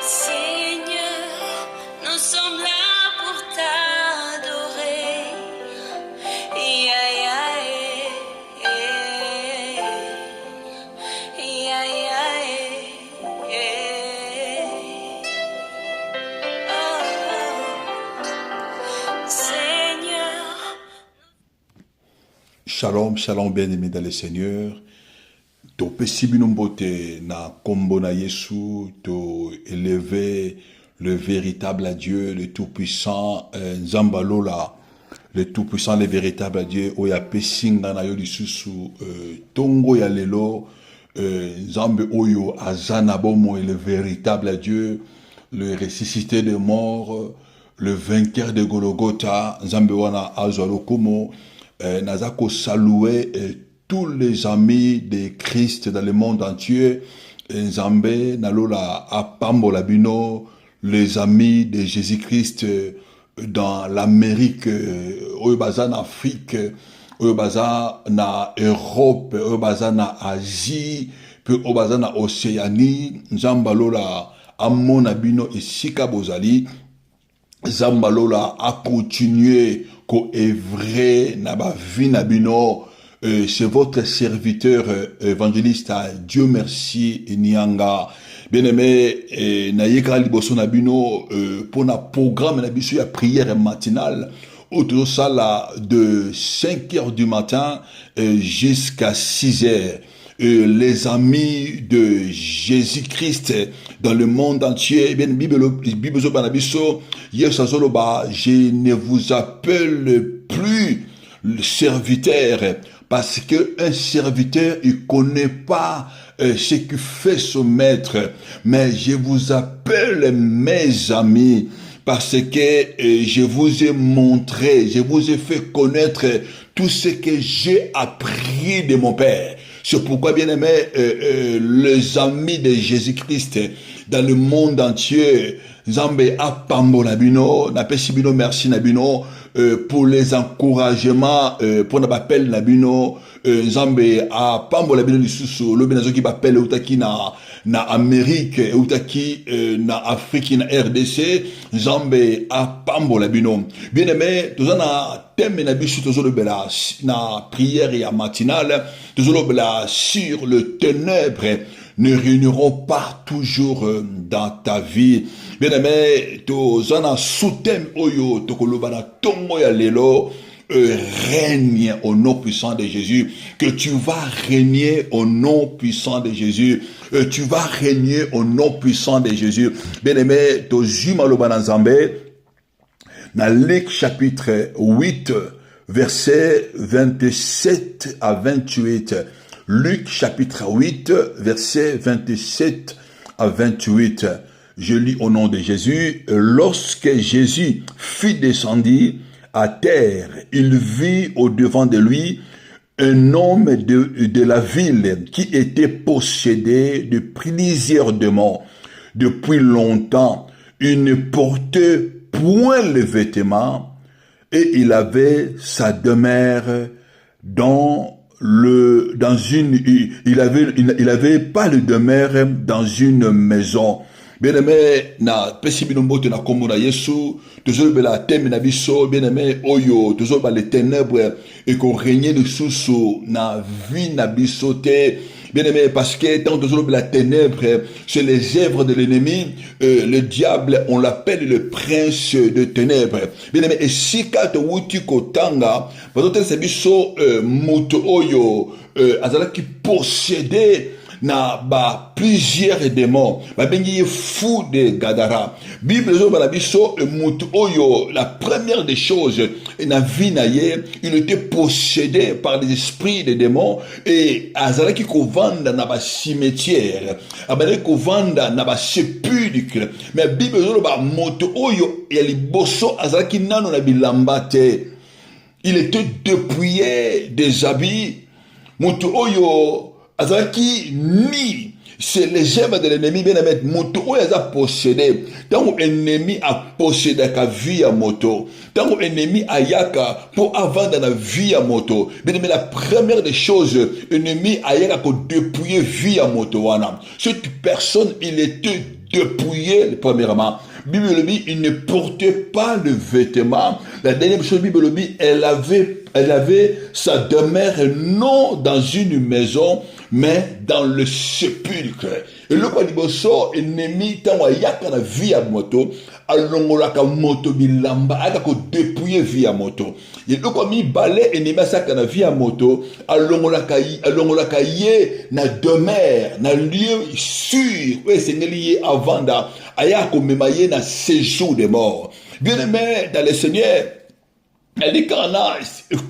Seigneur, nous sommes là pour t'adorer. Ya, ya, ya, ya, Seigneur. Shalom, shalom, bien-aimés dans le Seigneur. To pesibinumbote na kombo na Yesu, to élever le véritable Dieu, le Tout-Puissant, Nzambalola, le Tout-Puissant, le véritable Dieu, oya pesinga na yo lisusu, tongo ya lelo, Nzambe oyo azana bomo, le véritable Dieu, le ressuscité des morts, le vainqueur de Golgotha, Nzambe wana azwalo komo, nazako saluer tous les amis de Christ dans le monde entier, Nzambe nalola apambola bino, les amis de Jésus-Christ dans l'Amérique, oyobaza na Afrique, oyobaza na Europe, oyobaza na Asie, puis oyobaza na Océanie, Nzamba lola amona bino esika bozali, Nzamba lola a continuer ko evre na ba vie na bino. C'est votre serviteur évangéliste, Dieu merci, Nianga. Bien-aimé, na yekala liboso na bino, pour na programme na biso ya prière matinale, autour ça là, de 5 heures du matin jusqu'à 6 heures. Les amis de Jésus-Christ dans le monde entier, bien, je ne vous appelle plus le serviteur, parce que un serviteur, il connaît pas ce que fait son maître, mais je vous appelle mes amis, parce que je vous ai montré, je vous ai fait connaître tout ce que j'ai appris de mon Père. C'est pourquoi, bien aimé, les amis de Jésus-Christ dans le monde entier, Nzambe apambo nabino, napesi bino merci nabino, pour les encouragements, pour n'appel nabino, Nzambe apambo nabino lisusu, lobi nazoki bapel utaki na Amérique, utaki na Afrique, na RDC, Nzambe apambo nabino. Bien aimé, tozana thème na biso tozolobela na prière ya matinale, tozolobela sur le ténèbre ne réuniront pas toujours dans ta vie. Bien-aimé, tozana sous-thème oyo tokoloba na tongo ya lelo, règne au nom puissant de Jésus, que tu vas régner au nom puissant de Jésus, tu vas régner au nom puissant de Jésus. Bien-aimé, tozuma loba na Nzambe, na Luc chapitre 8, versets 27 à 28. Luc chapitre 8, versets 27 à 28. Je lis au nom de Jésus. Lorsque Jésus fut descendu à terre, il vit au-devant de lui un homme de la ville qui était possédé de plusieurs démons. Depuis longtemps, il ne portait point le vêtement et il avait sa demeure il avait pas de demeure dans une maison. Bien-aimé, na pesibinomote na komona Yesu, toujours bela thème na biso, bien-aimé, oyo, toujours ba les ténèbres, et qu'on règne de sous na vie na biso te. Bien-aimé, parce que tant que la ténèbre, c'est les œuvres de l'ennemi, le diable, on l'appelle le prince de ténèbres. Bien-aimé, et si quand tu kotanga, parce que c'est biso moto oyo, azala qui possédait na ba plusieurs démons, ba bengi fou de Gadara. Bible zo ba biso moto oyo, la première des choses na vie na ye, il était possédé par des esprits de démons et azala ki ko vanda na ba cimetière, abale ko vanda na ba sépulcre. Mais Bible zo ba moto oyo ya liboso azala ki nano na bilamba te. Il était dépouillé des habits. Moto oyo azaki ni, c'est les œuvres de l'ennemi, bien aimé, moto oyo aza possédé. Tant l'ennemi a possédé ka vie à moto, tant l'ennemi a yaka pour avant dans la vie à moto. Bien aimé, la première des choses, l'ennemi a yaka pour dépouiller vie à moto wana. Cette personne, il était dépouillé, premièrement. Bible le dit, il ne portait pas le vêtement. La dernière chose, Bible le dit, elle avait sa demeure non dans une maison, mais dans le sépulcre. Et le quoi dit bosso, ennemi, tant wa yaka na via moto, alongola ka moto bilamba, aka ko dépouiller via moto. Et le quoi mi balai ennemi saka na via moto, alongola ka ye na demeure, na lieu sûr, ouais, c'est lié avant da, aya ko memaye na séjour des morts. Bien aimé dans le Seigneur, elle dit qu'on a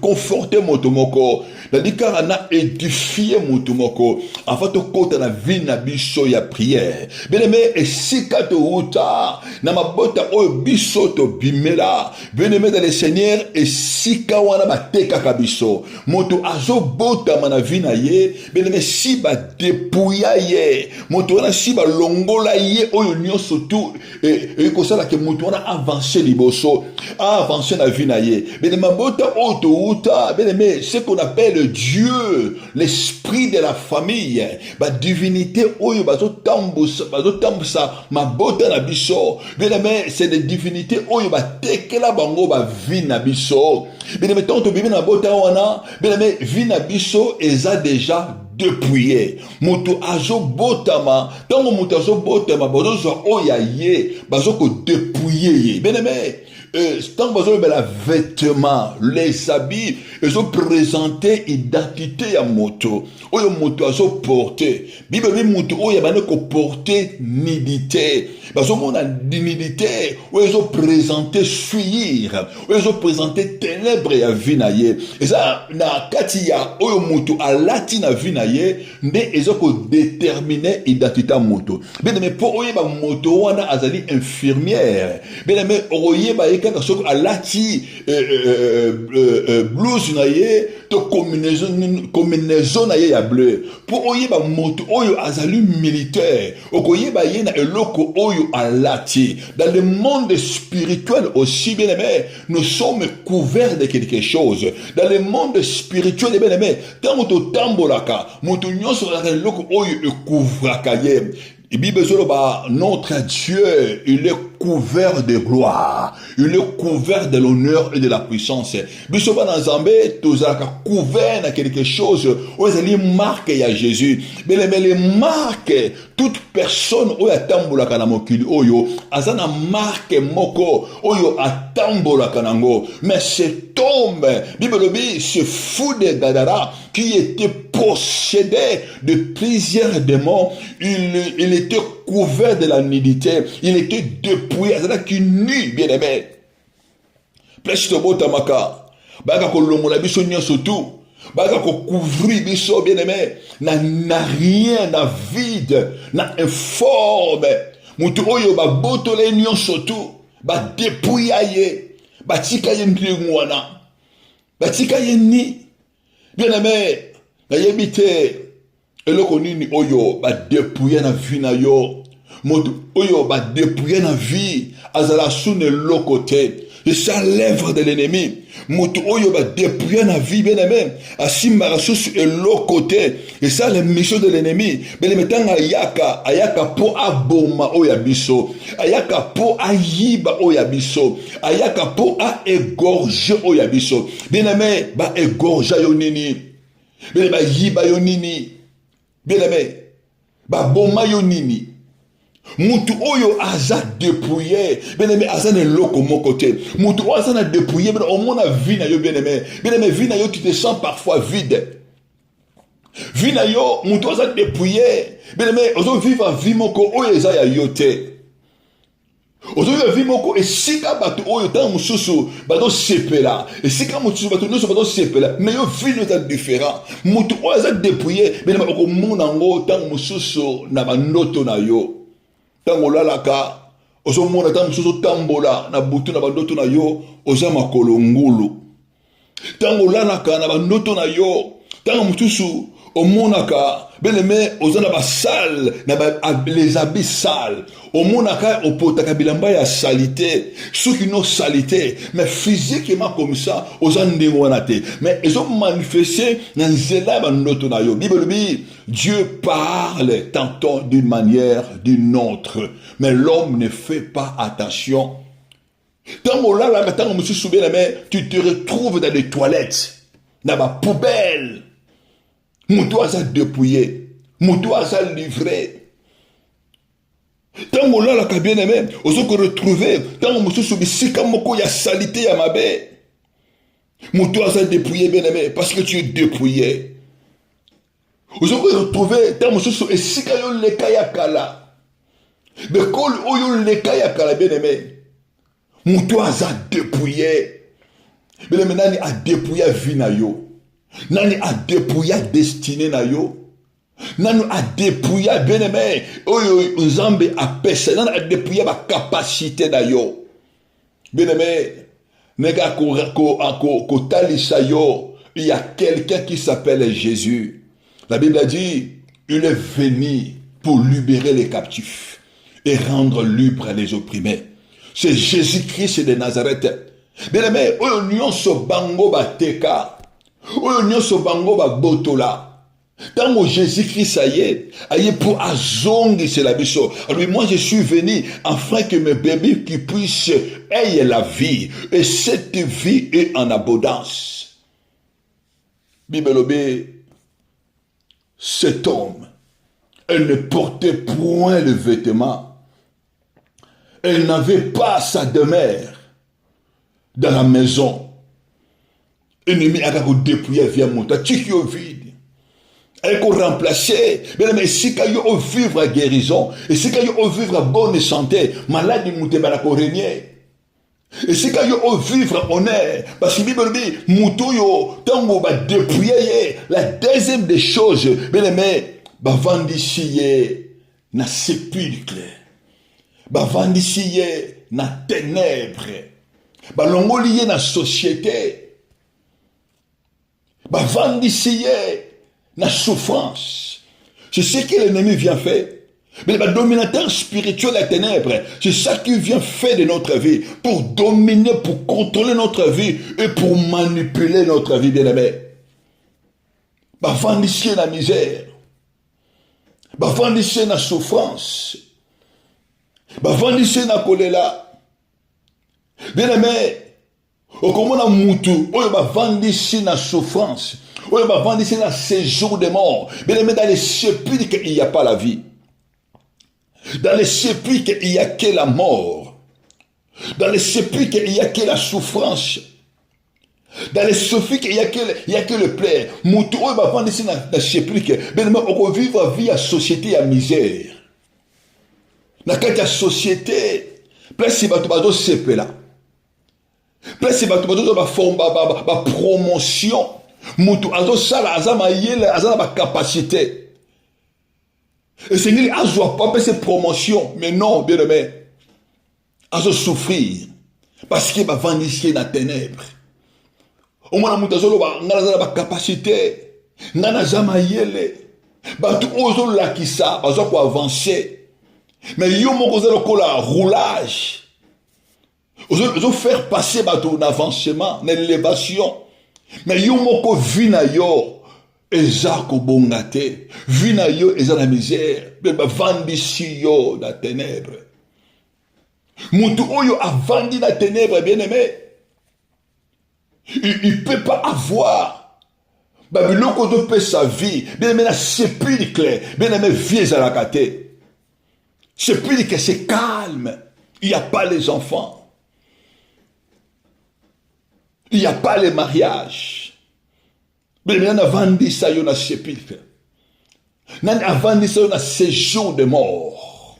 conforté motomoko, elle dit qu'on a édifié motomoko, en fait, au côté de la vie na biso ya prière. Bien aimé, et si kato uta, na mabota o biso to bimela, bien aimé dans le Seigneur, et si kawana bateka kabiso, moto azo bota mana vie na ye, bien aimé, si ba dépouilla ye, moto wana si ba longola ye, oyo nyonso tout, et comme ça, que moto wana avancé liboso, a avancé na vie na ye. Bien aimé, ce qu'on appelle Dieu, l'esprit de la famille, la divinité, bien aimé, c'est des divinités, tekela bango ba vina biso. Bien aimé, tant que bibi na bota wana, bien aimé, vina biso eza déjà dépouillé. Moto azo botama, tango moto azo botama, bazo zo oya ye, bazo ko dépouiller. Bien aimé, tant que vous avez les vêtements, les habits, ils ont présenté l'identité à moto. Oyo moto a porté. Bible dit moto oyo a porté nudité. Parce qu'on a nudité, ils ont présenté fuir, ils ont présenté ténèbres à vinaye. Et ça, na katia oyo moto a lati na vinaye, mais ils ont déterminé l'identité à moto. Bien mais pour oyo ba moto wana azali infirmière. Bien mais oyo ba kaka soko alati blouse na ye to combinaison na ye ya bleu pour oyeba moto oyo azali militaire okoyeba ye na eloko oyo alati. Dans le monde spirituel aussi, bien aimé, nous sommes couverts de quelque chose. Dans le monde spirituel, bien aimé, tant moto tambolaka moto nyonso la eloko oyo ekouvraka ye. Et Bible notre Dieu, il est couvert de gloire, il est couvert de l'honneur et de la puissance. Bisoba dans Zambé, tous couvert de quelque chose, où il y a marque à Jésus. Mais les marques, toute personne où il y a tambola kanamokili oyo, azana marque moko oyo atambola kanango. Mais cet homme, Bible dit, ce fou de Gadara qui était possédé de plusieurs démons, il était couvert de la nudité, il était dépouillé, c'est-à-dire qu'il nu, bien aimé. Presto botamaka, baga ko longola biso nyonso tout, baga ko couvrir biso, bien aimé, na rien, na vide, na informe, mutu oyo ba botole nyonso tout, ba dépouilla ye, ba tika ye mwana, ba tika ye ni, bien aimé, na yebite, eloko nini oyo ba dépouiller na vie na yo, moto oyo ba dépouiller na vie azala sous le côté. C'est ça l'œuvre de l'ennemi. Moto oyo ba dépouiller na vie bien aimé, asimba sous le côté. Et ça les missions de l'ennemi. Mais les mettant ayaka po aboma oya biso, ayaka po ayiba oya biso, ayaka po a égorger oya biso. Bien aimé, ba égorger yo nini. Bien aimé, ba yiba yo nini. Bien aimé, ba boma yo nini. Mutu oyo aza dépouillé, bien aimé, aza ne loko mon côté. Mutu oyo aza na dépouillé, bien au moins la vie na yo bien aimé. Bien aimé, vie na yo tu te sens parfois vide. Vie na yo, mutu aza dépouillé, bien aimé, ozo vivre vie moko oyo eza ya yote. Ozo vivre vie moko et sika bato oyo tan mususu bato sepela. Et sika mususu bato nyonso bato sepela. Mais yo vie no est différent. Mutu oyo aza dépouillé, bien aimé, oko mona ngo tan mususu na bandoto na yo. Tango lalaka, ozo mona tango mususu tambola na butu na bandoto na yo, oza makolo ngulu. Tango lalaka na bandoto na yo, tango mususu Au monaka, bien aimé, aux anaba sale, les habits sales. Au monaka, au potaka bilamba ya salité, ceux qui n'ont salité, mais physiquement comme ça, aux andéwanate. Mais ils ont manifesté dans zela banoto na yo. Bible dit, Dieu parle tantôt d'une manière, d'une autre, mais l'homme ne fait pas attention. Tu te retrouves dans les toilettes, dans la poubelle. Moutou a dépouillé, moutou a livré. Tant que là, la bien aimé, on se retrouver, tant que monsieur soubi, si comme il y a salité à ma baie, moutou a dépouillé, bien aimé, parce que tu es dépouillé. On se retrouver, tant que monsieur soubi, si comme il y a le cas kala, mais quand il y a le cas kala, bien aimé. Moutou a dépouillé. Mais maintenant, a dépouillé vie na yo. Nani a dépouillé destinée na yo. Nani a dépouillé bien-aimé. Oyo nzambe a pêché. Nani a dépouillé ma capacité na yo. Bien-aimé, nega ko talisa yo. Il y a quelqu'un qui s'appelle Jésus. La Bible a dit, il est venu pour libérer les captifs et rendre libres les opprimés. C'est Jésus-Christ de Nazareth. Bien aimé, oyo nyonso bango bateka, oyo nyonso bango babotola. Tant que Jésus-Christ aille pour azongi c'est la biso. Alors moi je suis venu afin que mes bébés qui puissent ayer la vie et cette vie est en abondance. Bible obé, cet homme, elle ne portait point le vêtement. Elle n'avait pas sa demeure dans la maison. Ennemi a dépouillé via mon tas, tu qui est vide. Elle a remplacé, mais si quand il vivre à guérison, et si quand il vivre à bonne santé, malade il mouté la régner. Et si quand il vivre honneur, parce que Bible dit, moutou yo, tant qu'on va dépouiller, la deuxième des choses, mais vendissier, na sépulcre. Bavandisiye na ténèbres, balongoliye na société, bavandisiye na souffrance. C'est ce que l'ennemi vient faire. Mais le dominateur spirituel des ténèbres, c'est ça qu'il vient faire de notre vie, pour dominer, pour contrôler notre vie et pour manipuler notre vie, bien-aimé. Bavandisiye na misère, bavandisiye na souffrance. Bavandisi na kolela. Bien aimé, okomona mutu, oyo bavandisi na souffrance, oyo bavandisi na séjour de mort. Bien aimé, dans les sépulcres, il n'y a pas la vie. Dans les sépulcres, il n'y a que la mort. Dans les sépulcres, il n'y a que la souffrance. Dans les sépulcres, il n'y a que le plaie. Mutu, oyo bavandisi na sépulcre. Bien aimé, on vit la vie à société à misère. Dans la société, place si bato bato sepela. Place si bato bato ba promotion. Mutu azo sala azama yele azana ba capacité. Et c'est qu'il azwa pas ces promotion, mais non, bien aimé. Azo souffrir parce qu'il va vandifier dans ténèbres. Au moins mutu azo ba ngala ba capacité. Ngana zama yele. Bato ozo lakisa, bazo ko avancer. Mais yo moko zelo kola roulage. Ozo faire passer bateau d'avancement, d'élévation. Mais yo moko vina yo eza ko bongate, vina yo eza la misère, beba vandisi yo da ténèbres. Mutu oyo avandi na ténèbres, bien-aimé. Il peut pas avoir Babylone ko peut sa vie, bien-aimé na sépulcre, bien-aimé vie à la kate. C'est plus que c'est calme. Il n'y a pas les enfants. Il n'y a pas les mariages. Mais on a vendu ça, on a sépulcre. On a vendu ça, on a séjour de mort.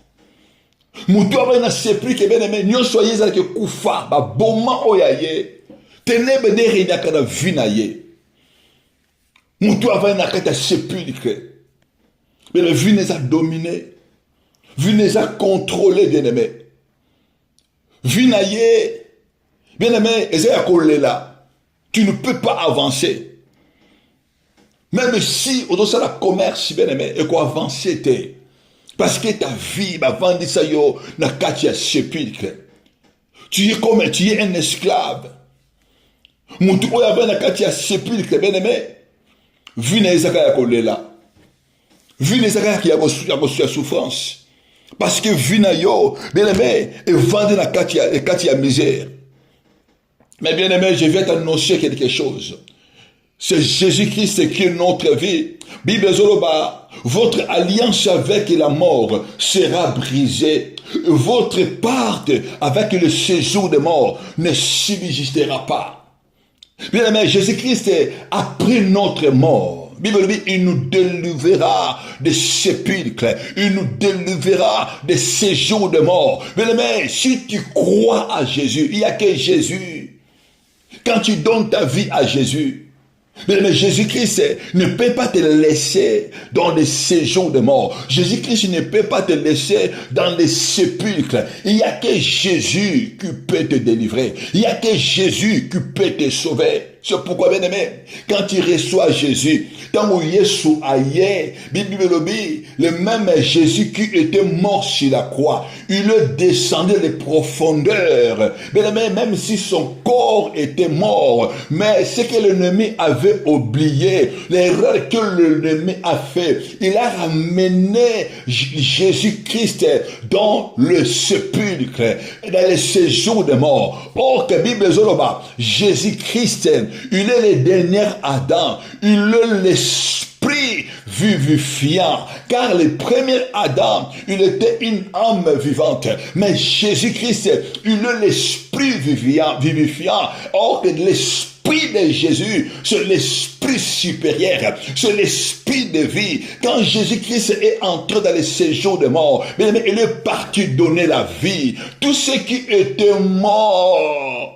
Moutou a un sépulcre, bien aimé, nous soyez avec Koufa, ba bonma oyaye, ténèbres de rien qu'à la vie naye. Moutou a un sépulcre. Mais la vie nous a dominé. Vu les a contrôlés, bien-aimé. Vu naïe, bien-aimé, là. Tu ne peux pas avancer. Même si, on doit la commerce, bien aimé, et qu'on avance, parce que ta vie, va vendre ça, yo, na katia sépulcre. Tu es un esclave. Moutou, oya, na katia sépulcre, bien aimé. Vu na ezaka ya kolela. Vu na ezaka ya kosuya souffrance. Parce que vu na yo, bien aimé, et vendre na katia misère. Mais bien aimé, je vais t'annoncer quelque chose. C'est Jésus-Christ qui est notre vie. Bible Zoloba, votre alliance avec la mort sera brisée. Votre part avec le séjour de mort ne subsistera pas. Bien aimé, Jésus-Christ a pris notre mort. Bible dit, il nous délivrera des sépulcres. Il nous délivrera des séjours de mort. Bien aimé, si tu crois à Jésus, il n'y a que Jésus. Quand tu donnes ta vie à Jésus, mais Jésus-Christ ne peut pas te laisser dans les séjours de mort. Jésus-Christ ne peut pas te laisser dans les sépulcres. Il n'y a que Jésus qui peut te délivrer. Il n'y a que Jésus qui peut te sauver. C'est pourquoi, bien aimé, quand tu reçois Jésus, tant que Jésus aille, le même Jésus qui était mort sur la croix, il descendait les profondeurs. Bien aimé, même si son corps était mort, mais ce que l'ennemi avait oublié, l'erreur que l'ennemi a fait, il a ramené Jésus-Christ dans le sépulcre, dans le séjour de mort. Or que Bible Zoloba, Jésus-Christ, il est le dernier Adam, il est l'esprit vivifiant, car le premier Adam, il était une âme vivante, mais Jésus-Christ, il est l'esprit vivifiant, or que l'esprit de Jésus, c'est l'esprit supérieur, c'est l'esprit de vie. Quand Jésus-Christ est entré dans le séjour de mort, il est parti donner la vie. Tous ceux qui étaient morts,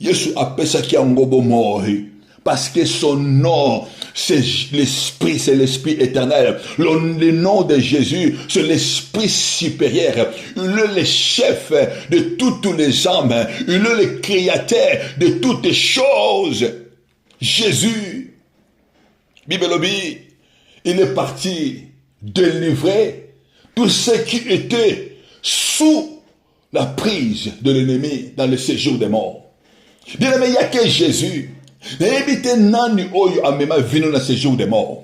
Jésus appelle ça qui est un gobo mort. Parce que son nom, c'est l'esprit éternel. Le nom de Jésus, c'est l'esprit supérieur. Il est le chef de toutes les âmes. Il est le créateur de toutes choses. Jésus, Bible dit, il est parti délivrer tous ceux qui étaient sous la prise de l'ennemi dans le séjour des morts. Bien aimé, il n'y a que Jésus. N'ébite nani oyo amema vino na séjour des morts.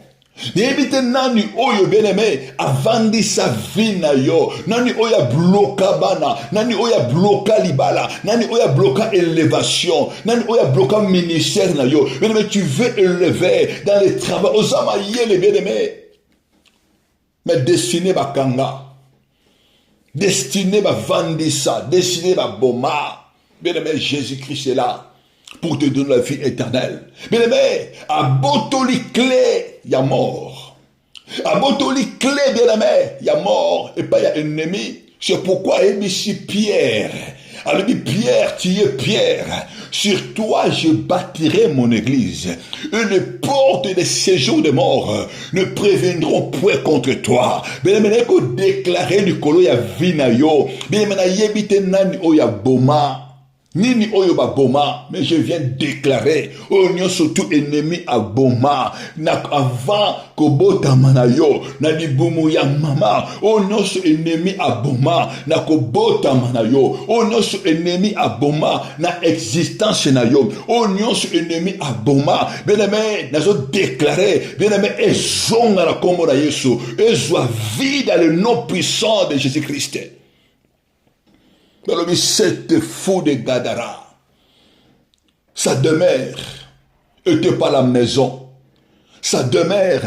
N'ébite nani oyo bien aimé avandi sa vie na yo. Nani oya bloka bana. Nani oya bloka libala. Nani oya bloka élévation. Nani oya bloka ministère na yo. Bien aimé, tu veux élever dans les travaux. Osama yele bien aimé. Mais destiné ba kanga. Destiné ba vandisa. Destiné ba boma. Bien aimé, Jésus-Christ est là pour te donner la vie éternelle. Bien aimé, à Botoli clé, il y a mort. À Botoli clé, bien aimé, il y a mort et pas il y a ennemi. C'est pourquoi il dit Pierre. Alors il dit Pierre, tu es Pierre. Sur toi, je bâtirai mon église. Et les portes des séjours de mort ne préviendront point contre toi. Bien aimé, il faut déclarer du colo ya vinayo. Bien aimé, yebite nani oya boma. Nini oyo ba boma, mais je viens déclarer, oyo surtout ennemi à boma, na avant kobota manayo, na libumu ya mama, oyo ennemi à boma, na kobota manayo, oyo ennemi à boma, na existence na yo, oyo ennemi à boma, bien aimé, nazo déclarer, bien aimé, ezonga na kombo na Yesu, ezwa vie dans le nom puissant de Jésus-Christ. Cette fou de Gadara, sa demeure était pas la maison, sa demeure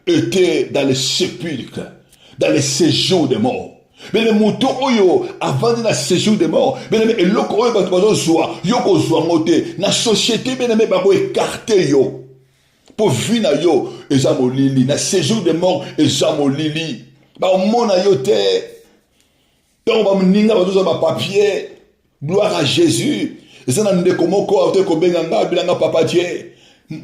était dans les sépulcres, dans les séjours des morts. Mais le mouton oyo avant de la séjour des morts, mais le loko oyo batwazo zwa, yoko zwa ngote, na société bien aimé bako écarté yo, pour vina yo ezamo lili, na séjour des morts ezamo lili, ba mona yo te. Donc, on va me ma papier, gloire à Jésus. Et ça, on a comment quoi, on a bilanga papa Dieu.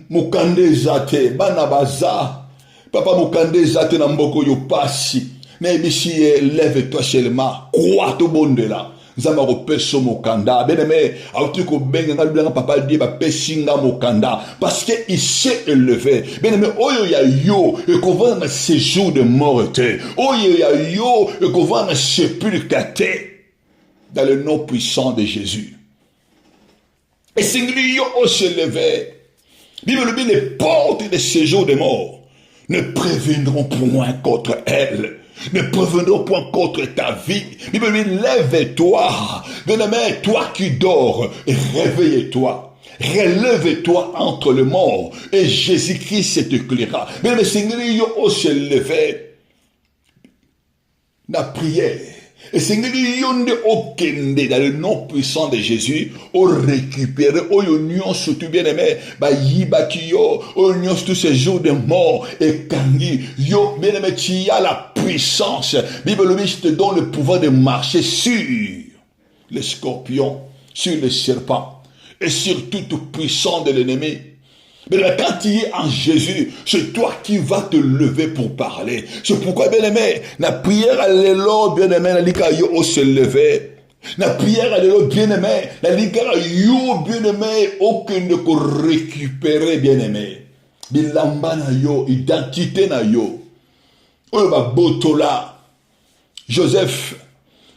Mukande zate, banabaza. Papa mukande zate na mboko yo pasi. Mais ici, lève-toi seulement. Crois tout bon de là. Nzamba ko peso mokanda. Bien-aimé, auti ko benga ngalubanga papa dit ba pesinga mokanda parce que il s'est élevé. Bien-aimé, oyo ya yo et qu'on va dans ces jours de mort. Oyo ya yo et qu'on va dans sépulcre dans le nom puissant de Jésus. Et c'est lui yo se lever. Bible dit les portes de séjour des morts ne préviendront point contre elle. Ne préviendront point contre ta vie. Bible dit lève-toi. Bien-aimé, toi qui dors, réveille-toi. Relève-toi entre les morts et Jésus-Christ t'éclairera. Bien-aimé, Seigneur, yo se lever. La prière. Et Seigneur, yonde okende dans le nom puissant de Jésus, au récupérer, au union surtout bien aimé, ba yiba kiyo, au union tous ces jours de mort et kangi, yo bien aimé, tu as la puissance. Bible je te donne le pouvoir de marcher sur les scorpions, sur les serpents et sur toute puissance de l'ennemi. Mais quand tu es en Jésus, c'est toi qui vas te lever pour parler. C'est pourquoi, bien-aimé, la prière à l'élo, bien-aimé, la lika yo se lever. La prière à l'élo, bien-aimé, la lika yo, bien-aimé, aucun ne peut récupérer, bien-aimé. Bilamba na yo, identité na yo. Oyo ba botola. Joseph,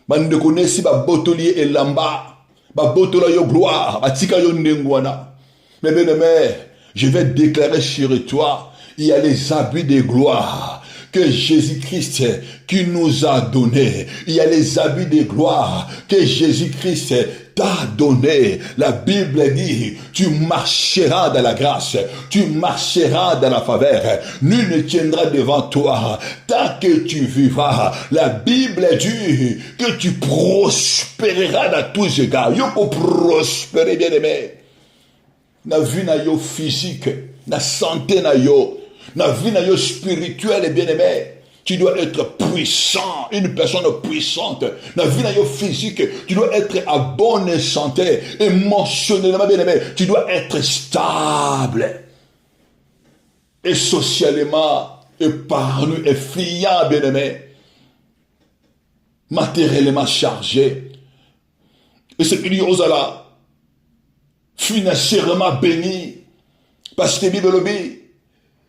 man ne connaît si ba botoli et lamba. Ba botola yo gloire, ba tika yo ndengwana. Mais bien-aimé, je vais déclarer sur toi, il y a les habits de gloire que Jésus-Christ qui nous a donnés. Il y a les habits de gloire que Jésus-Christ t'a donné. La Bible dit, tu marcheras dans la grâce, tu marcheras dans la faveur. Nul ne tiendra devant toi tant que tu vivras. La Bible dit que tu prospéreras dans tous égards. Yo pour prospérer, bien aimé. Na vie na yo physique, na santé na yo, na vie na yo spirituelle, bien aimé. Tu dois être puissant, une personne puissante. Na vie na yo physique, tu dois être à bonne santé, émotionnellement, bien aimé. Tu dois être stable. Et socialement, et parmi, et fiant, bien aimé. Matériellement chargé. Et c'est qu'il y a là. Financièrement béni, parce que Bible dit,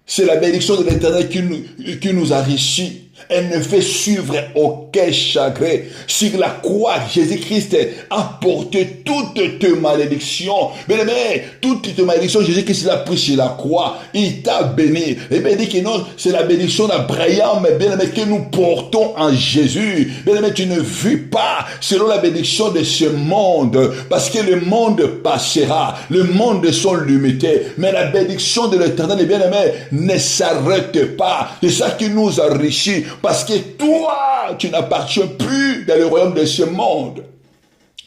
c'est la bénédiction de l'Éternel qui nous enrichit. Elle ne fait suivre aucun chagrin. Sur la croix, Jésus-Christ a porté toutes tes malédictions. Bien aimé, toutes tes malédictions, Jésus-Christ l'a pris sur la croix. Il t'a béni. Et bien dit que non, c'est la bénédiction d'Abraham, bien aimé, que nous portons en Jésus. Bien aimé, tu ne vis pas selon la bénédiction de ce monde, parce que le monde passera. Le monde est limité. Mais la bénédiction de l'Éternel, bien aimé, ne s'arrête pas. C'est ça qui nous enrichit. Parce que toi, tu n'appartiens plus dans le royaume de ce monde.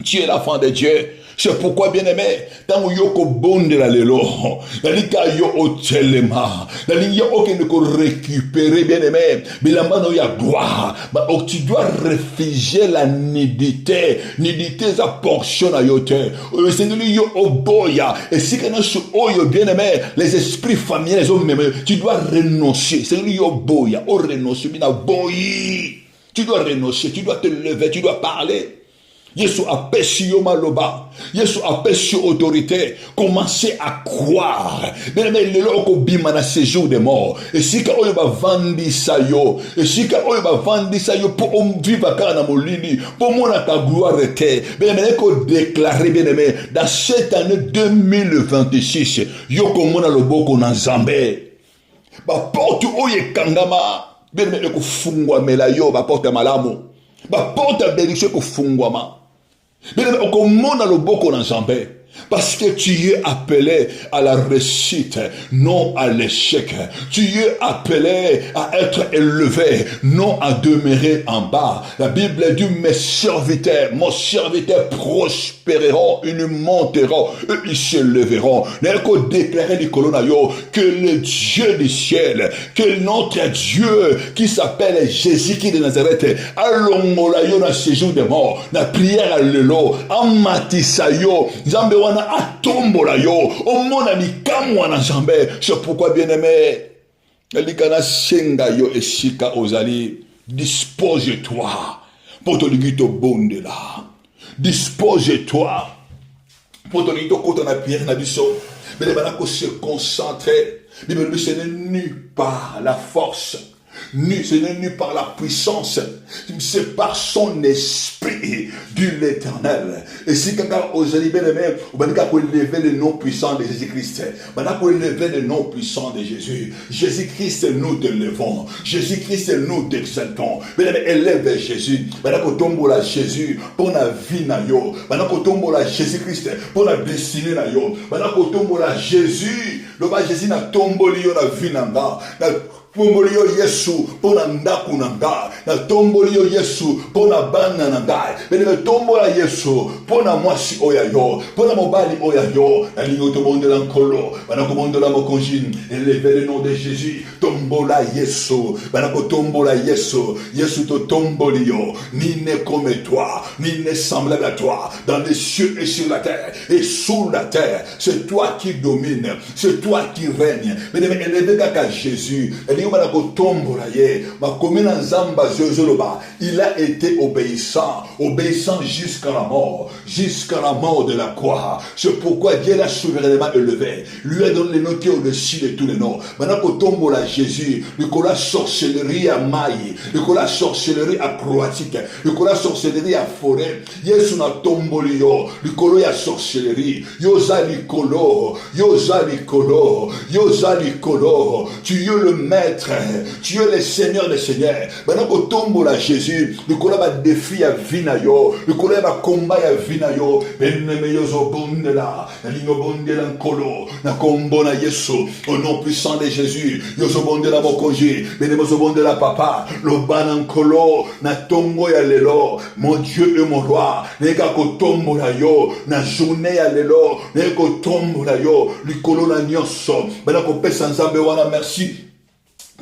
Tu es l'enfant de Dieu. C'est pourquoi, bien aimé, tant que yoko bonde la lelo, la lika yo otelema, la liya aucun ne récupérer, bien aimé, bilamba no ya gloire, tu dois réfugier la nudité sa portion à yote. Le Seigneur yo oboya, et si que nous oyo, bien aimé, les esprits familiers, les hommes même, tu dois renoncer. Seigneur yo boya, o renoncer, bina boyi. Tu dois renoncer, tu dois te lever, tu dois parler. Yesu appelle sur maloba. Yesu appelle sur autorité. Commencez à croire. Bien aimé, le loko bima na séjour des morts. Et si ka oyo ba vandi sayo. Et si ka oyo ba vandi sayo pour vivre kana molini. Pour mona ta gloire était. Bien aimé, ko déclarer, bien aimé, dans cette année 2026, yoko mona loboko na Nzambe. Ba porte oye kangama. Bien aimé, ko fungwa mela yo ba porte malamu. Ba porte bénédiction ko fungwa ma. Mais on monte le boko dans Zambé. Parce que tu es appelé à la réussite, non à l'échec. Tu es appelé à être élevé, non à demeurer en bas. La Bible dit, mes serviteurs, mon serviteur prospéreront, ils monteront, eux ils se leveront. Nous déclarer les colonnaires que le Dieu du ciel, que notre Dieu qui s'appelle Jésus-Christ de Nazareth, allons dans ce jour de mort, la prière à l'élo, en matisayo, Zambé wana atombola yo omona likamwa na Nzambe. C'est pourquoi, bien aimé, elikana senga yo esika ozali, dispose-toi pour te ligito bonde là. Dispose-toi pour ton côté na pierre na biso. Mais les malades se concentrer. Mais ce n'est nu par la force. Ce n'est nu par la puissance, c'est par son esprit de l'Éternel. Et si quelqu'un ose libérer, on va lever le nom puissant de Jésus-Christ. On va lever le nom puissant de Jésus. Jésus-Christ, nous te levons. Jésus-Christ, nous t'exaltons. Élève Jésus. On tombe la Jésus pour la vie na yo. On tombe la Jésus-Christ pour la destinée na yo. On tombe la Jésus. Le bas Jésus na tombe la vie na nga. Tomboli yo Yesu pona ndaku nanga na tomboli yo Yesu pona bana nanga bene tombola Yesu pona mwasi oya yo pona mobali oya yo na lingo to bondela nkolo bana ko bondola mokonjin élevez le nom de Jésus tombola Yesu bana ko tombola Yesu Yesu to tomboli yo ni ne comme toi ni ne semblable à toi dans les cieux et sur la terre et sous la terre c'est toi qui domines c'est toi qui règnes bene élevez kaka Jésus. Il a été obéissant jusqu'à la mort de la croix. C'est pourquoi Dieu l'a souverainement élevé. Lui a donné le nom qui est au-dessus de tous les noms. Maintenant qu'on tombe là, Jésus, le la sorcellerie à Maï, le la sorcellerie à Croatique, le la sorcellerie à Forêt, Yesu na tomboli yo, le colo ya sorcellerie, yoza likolo, tu es le maître, tu es le Seigneur des Seigneurs. Maintenant qu'on tombe là, Jésus, le colo va défi à Vinayo, le colo va combat à Vinayo, beneme yozo bonde là, la ligne bonde là colo, na combo na Yesu, au nom puissant de Jésus, yozo bonde la mokonji, beneme yozo bonde la papa, le banan colo, na tombo ya lelo, mon Dieu et mon roi, neka ko tombo la yo, na journée ya lelo, neka ko tombo la yo, le colo na nyonso, maintenant qu'on pèse sans zambe wana merci.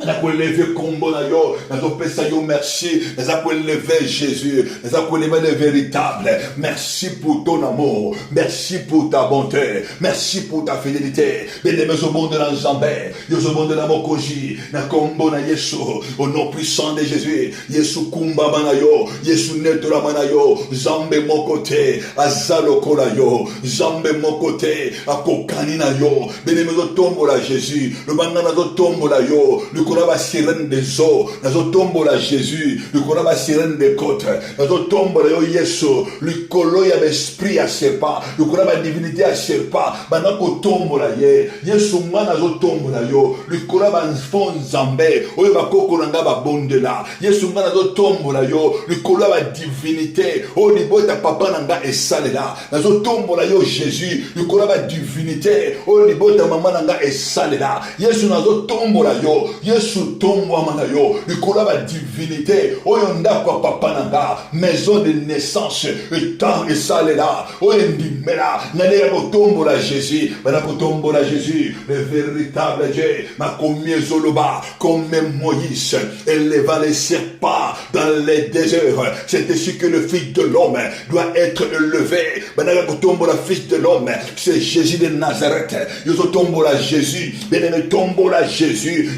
Nous avons levé combo na yo, nous avons fait yo merci, nous avons levé Jésus, nous avons levé le véritable. Merci pour ton amour, merci pour ta bonté, merci pour ta fidélité. Bénémoine au monde de l'ensemble, au monde de la mokoji, na combo na Yesu, au nom puissant de Jésus, Yesu kumba manayo, Yesu netora manayo, Zambe mon côté, azalo kola yo, Zambe mon côté, akokani na yo, bénémoine au tombo la Jésus, le bandana au tombo la yo, le la sirène des eaux, nous tombons la Jésus, nous connaissons la sirène des côtes, nous tombons la Yesu, le colo y a l'esprit à serpent, nous connaissons la divinité à serpent, maintenant qu'on tombe la Yesu, nous tombons la yo, le colo va fond zambé, on va kokolanga va bonde là, Yesu, nous tombons la yo, le colo va divinité, on y boit ta papa nanga et sale là, nous tombons la yo Jésus, le colo va divinité, on y boit ta maman nanga et sale là, Yesu, nous tombons la yo, Yesu tombo amanayo, likola ba divinité, oyonda kwa papa nanga, maison de naissance, et temps et salela, oyendimela, nale tombo la Jésus, banako tombo la Jésus, le véritable Dieu, ma commis zoloba, comme Moïse, éleva les serpents dans les déserts, c'est ainsi que le Fils de l'homme doit être élevé, banako tombo la Fils de l'homme, c'est Jésus de Nazareth, yozo tombo la Jésus, benene tombo la Jésus,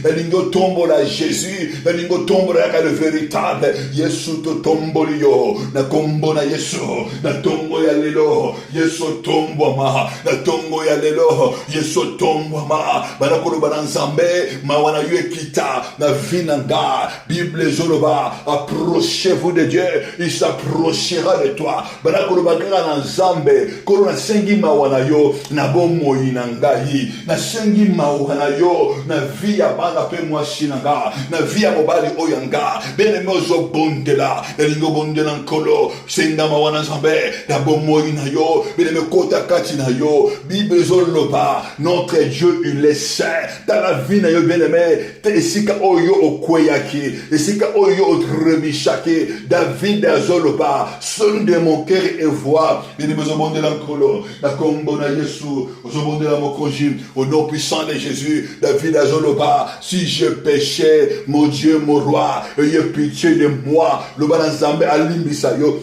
tombo la Jésus, lingo tombo la le véritable, Yesu to tombo yo, na kombo na Yesu, na tombo ya lelo, Yesu tombo ma, na tombo ya lelo, Yesu tombo ma, bana ko bana nzambe, ma wana yu kita, na vinanga, Bible zoloba, approchez-vous de Dieu, il s'approchera de toi, bana ko bagara na nzambe, ko na sengi ma wana yo, na bomo inangai, na sengi ma wana yo, na via bana pe moi sinanga na via mobali oyanga bene mozo bondela elingo bondela nkolo senga mawana zambe na bomoi na yo bene mekota kati na yo Bible zoloba notre Dieu il est saint dans la vie na yo bien aimé esika oyo okweyaki esika oyo otremishaki David azoloba son de mon cœur et voix bene mozo bondela nkolo na kombo na Yesu ozo bondela mokonji au nom puissant de Jésus David azoloba si je péchais, mon Dieu, mon roi, ayez pitié de moi. Le banazambe alimbisayo.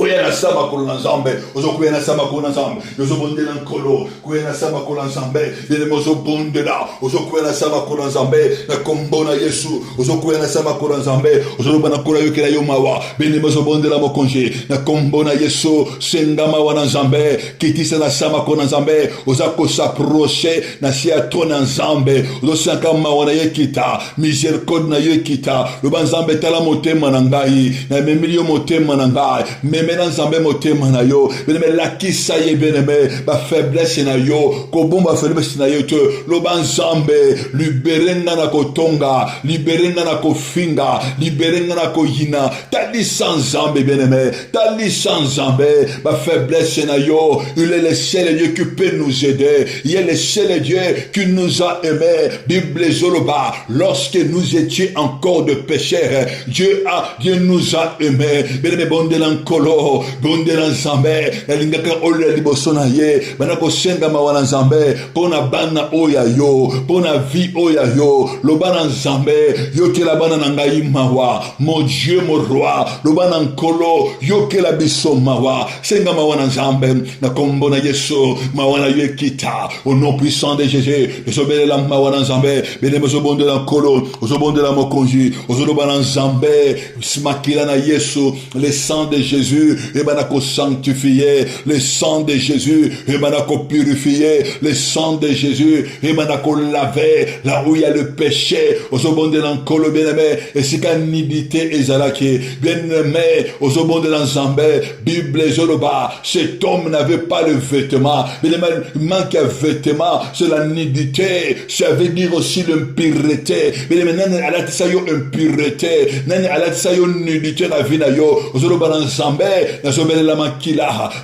Kuyena sama kuna nzambe, ozo kuyena sama kuna nzambe, ozo bonde na nkolo, kuyena sama kuna nzambe, bene mozo bonde la, ozo kuyena sama kuna nzambe, na kombo na Yesu, ozo kuyena sama kuna nzambe, ozo bana kula yoke la yomawa, bene mozo bonde la mokonje, na kombo na Yesu, sengama wana nzambe, kitisa na sama kuna nzambe, oza ko s'approcher na siya tona nzambe, ozo sankama wana yekita, miséricorde na yekita, lo banzambe tala motema na ngai, na memilio motema na ngai, memena nzambe motema na yo, beneme lakisa ye beneme, ba faiblesse na yo, kobomba faiblesse na yo te, lo banzambe, liberenga na kotonga, liberenga na kofinga, liberenga na koyina, tali sans nzambe beneme, tali sans nzambe, ba faiblesse na yo, il est le seul Dieu qui peut nous aider, il est le seul Dieu qui nous a aimés, Bible Zoloba, lorsque nous étions encore de pécheurs, Dieu nous a aimés, beneme bonde lankolo, bonde lanzambe, la lingaka ole liboso na ye, bana ko senga mawana nzambe, pona bana oya yo, pona vie oya yo, lo bana nzambe, yo ke la bana nangai mawa, mon Dieu mon roi, lo bana nkolo, yo ke la biso mawa, senga mawana nzambe, na kombo na Yesu, mawana ye kita, au nom puissant de Jésus, esobele la mawana nzambe, bene mozo bonde lankolo, ozo bonde la mokonji, ozo lo bana nzambe, smakila na Yesu, le sang de Jésus, et banako sanctifié, le sang de Jésus, et banako purifié, le sang de Jésus, et banako lavé, là où il y a le péché, osobonde lankolo bien-aimé, et si kanidité ezalaki, bien-aimé, osobonde lanzambe, Bible zoloba, cet homme n'avait pas le vêtement, bien-aimé, il manque un vêtement, c'est la nudité, ça veut dire aussi l'impureté, bien-aimé, nani alatisa yo impureté, nani alatisa yo nudité na vie na yo, ozoloba lanzambe,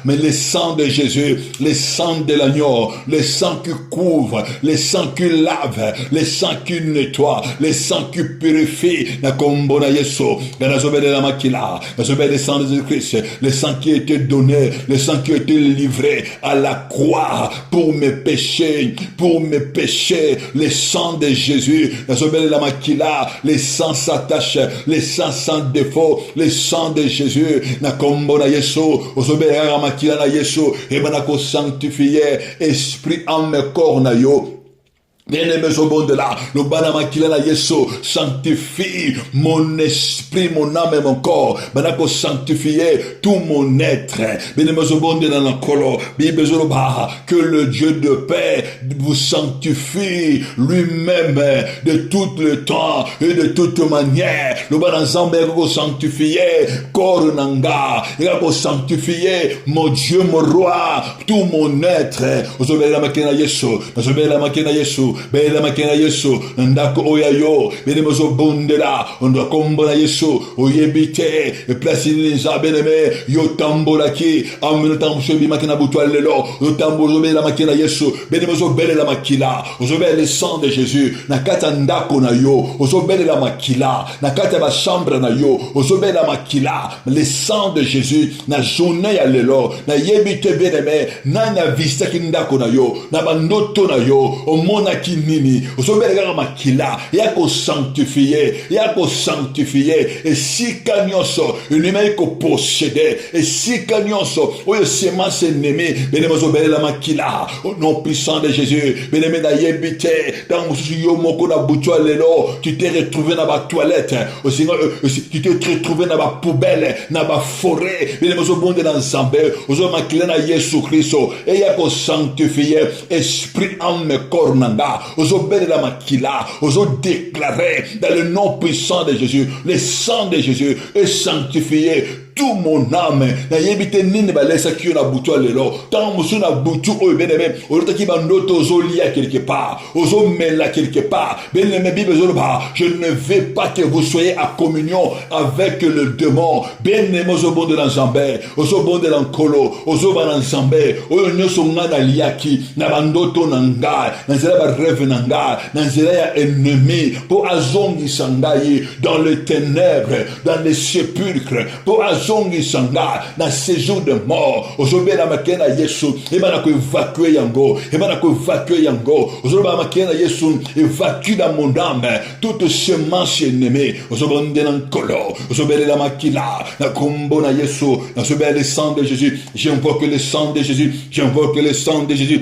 mais le sang de Jésus, le sang de l'agneau, le sang qui couvre, le sang qui lave, le sang qui nettoie, le sang qui purifie, na kombo na Yesu, na zobele la makila, na zobele le sang de Jésus-Christ, le sang qui a été donné, le sang qui a été livré à la croix pour mes péchés, le sang de Jésus, na zobele la makila, le sang s'attache, le sang sans défaut, le sang de Jésus, na kombo na Yesu, ozobera makila na Yesu, et banako sanctifié, esprit, âme, corps na yo. Bien-aimé au monde de là, le banama qui l'a Yesu sanctifie mon esprit, mon âme et mon corps. Banako sanctifier tout mon être. Bien-aimé au monde de la colo, que le Dieu de paix vous sanctifie lui-même de tout le temps et de toute manière. Le banazambe ko sanctifier corps nanga, il a sanctifier mon Dieu, mon roi, tout mon être. Ozobela makina Yesu, ozobela makina Yesu. Bela makena Yesu ndako oyayo bene mozo bondela ondo kombo na Yesu oyebite e place ni nzabeleme yo tambola ki amino tamsho bi makena butwa lelo yo tambozo bela makena Yesu bene mozo belela makila ozo bela le sang de Jésus na kata ndako na yo ozo belela makila na kata ba chambre na yo ozo bela makila le sang de Jésus na journée ya lelo na yebite beneme na na vista ki ndako na yo na bandoto na yo omona nini osobela makila yako sanctifier et si kanyoso unime ko posséder et si kanyoso oyo sema ennemi bene mozobela makila au nom puissant de Jésus bene na yebite dans yo moko na butwa lelo tu t'es retrouvé dans ba toilette aussi tu t'es retrouvé dans ba poubelle na ba forêt bene mozobonde dans nzambe ozo makila na Yesu Kristo et yako sanctifier esprit âme corps nanga ozobele la makila, ozo déclarer dans le nom puissant de Jésus, le sang de Jésus est sanctifié. Tout mon âme, na yebite nini balesa kiyo na butu alelo, tant musu na butu oyo beneme, orota ki bandoto ozo lia quelque part, ozo mela quelque part, beneme Bible zoloba, je ne veux pas que vous soyez à communion avec le démon, beneme ozo bonde l'enjambe, ozo bonde l'enkolo, ozo bananzambe, oyo nyoso nga na liaki, na bandoto nanga, na zela ba rêve nanga, na zela ya ennemi, pour azongi sangai, dans les ténèbres, dans les sépulcres, pour azongi bazongi sanga na séjour de mort ozobela makena Yesu ebana ko évacuer yango ozobela makena Yesu évacue dans mon âme toute semence ennemée ozobonde na nkolo ozobela la makila na kombo na Yesu ozobela le sang de Jésus. J'invoque le sang de Jésus. J'invoque le sang de Jésus.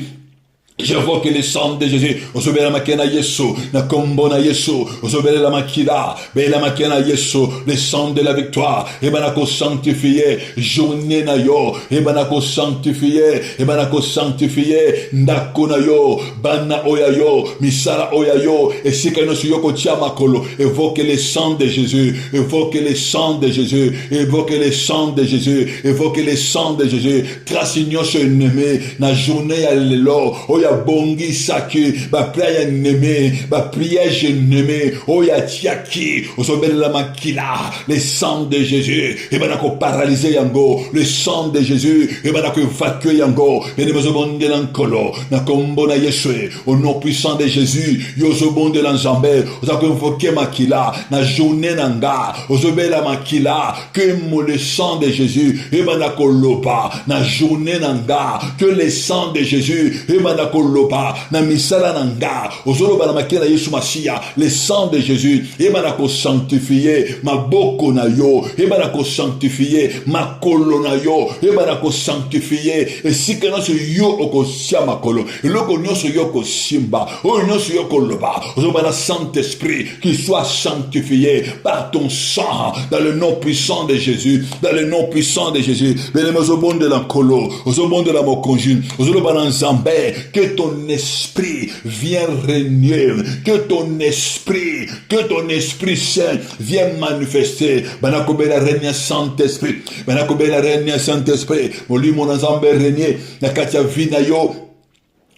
J'invoque le sang de Jésus. Osobela makena Yesu. Na kombo na Yesu. Osobela la makila. Bela makena Yesu. Le sang de la victoire. Ebana ko sanctifier. Journée na yo. Ebana ko sanctifier. Ebana ko sanctifier. Ndako na yo. Bana oya yo. Misala oya yo. Et si kano su yoko tia makolo. Évoque le sang de Jésus. Évoque le sang de Jésus. Évoque le sang de Jésus. Évoque le sang de Jésus. Trasignon se ennemi. Na journée à l'élo. Oya bongi saki, ba prière némé, ba prière je némé, oya tiaki, osobel la makila, le sang de Jésus, et banako paralysé yango, le sang de Jésus, et banako évacué yango, et nemozobonde l'ankolo, na kombo na Yeshua, au nom puissant de Jésus, yozobonde l'enjambé, osako invoqué makila, na journée nanga, osobel la makila, que le sang de Jésus, et banako lopa, na journée nanga, que le sang de Jésus, et banako lopa na misala nanga ozoloba na makena Yesu Masia le sang de Jésus emanako sanctifier maboko na yo emanako sanctifier makolo na yo emanako sanctifier esika na so yo okosia makolo eloko nyonso yo kosimba oyo nyonso yo koloba ozoloba na Saint-Esprit qui soit sanctifié par ton sang dans le nom puissant de Jésus, dans le nom puissant de Jésus. Benema ozobonde la kolo ozobonde la mokonji ozoloba na nzambe que ton esprit vienne régner, que ton esprit saint vienne manifester. Banakobela régner Saint-Esprit, banakobela régner Saint-Esprit. Molimo na nzambe régner na kati ya vina yo.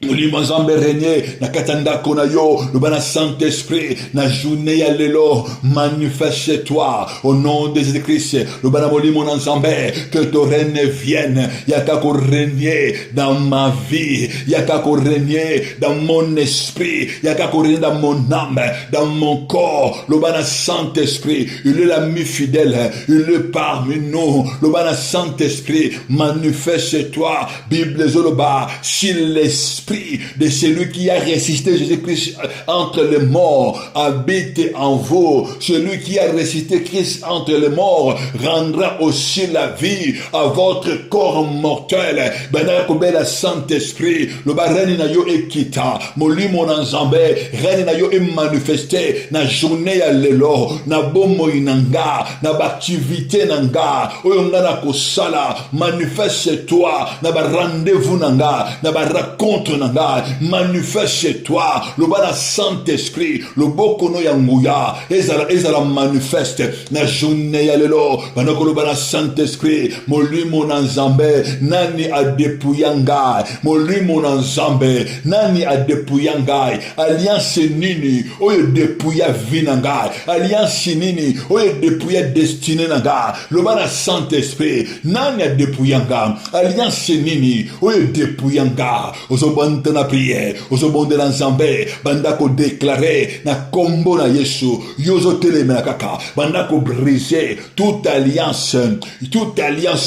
Molimo nzambe régner na katanda kona yo le bana Saint-Esprit na journée ya lelo manifeste-toi au nom de Jésus-Christ le bana molimo nzambe que ton règne vienne yaka ko régner dans ma vie yaka ko régner dans mon esprit yaka ko régner dans mon âme dans mon corps le bana Saint-Esprit il est l'ami fidèle il est parmi nous le bana Saint-Esprit manifeste-toi Bible zoloba si l'esprit de celui qui a résisté Jésus-Christ entre les morts habite en vous. Celui qui a résisté Christ entre les morts rendra aussi la vie à votre corps mortel. Benakobela Saint-Esprit, le barani na yo ekita, molimo na nzambe, reni na yo e manifesté na journée ya lelo, na bomo inanga, na activité nanga, oyonga na kosala, manifeste-toi, na ba rendez-vous nanga, na ba raconte nanga, manifeste-toi, le bana Saint-Esprit, le bokono ya nguya, ezala manifeste, na journée ya lelo, banako le bana Saint-Esprit, molimo na nzambe, nani adepuyanga, molimo na nzambe, nani adepuyanga, alliance nini, oyo depuya vinanga, alliance nini, oyo depuya destinée nanga, le bana Saint-Esprit, nani adepuyanga, alliance nini, oyo depuyanga, ozobonde na prière, ozobonde na nzambe, bandako déclarer na kombo na Yesu, yozo telemena kaka, bandako briser toute alliance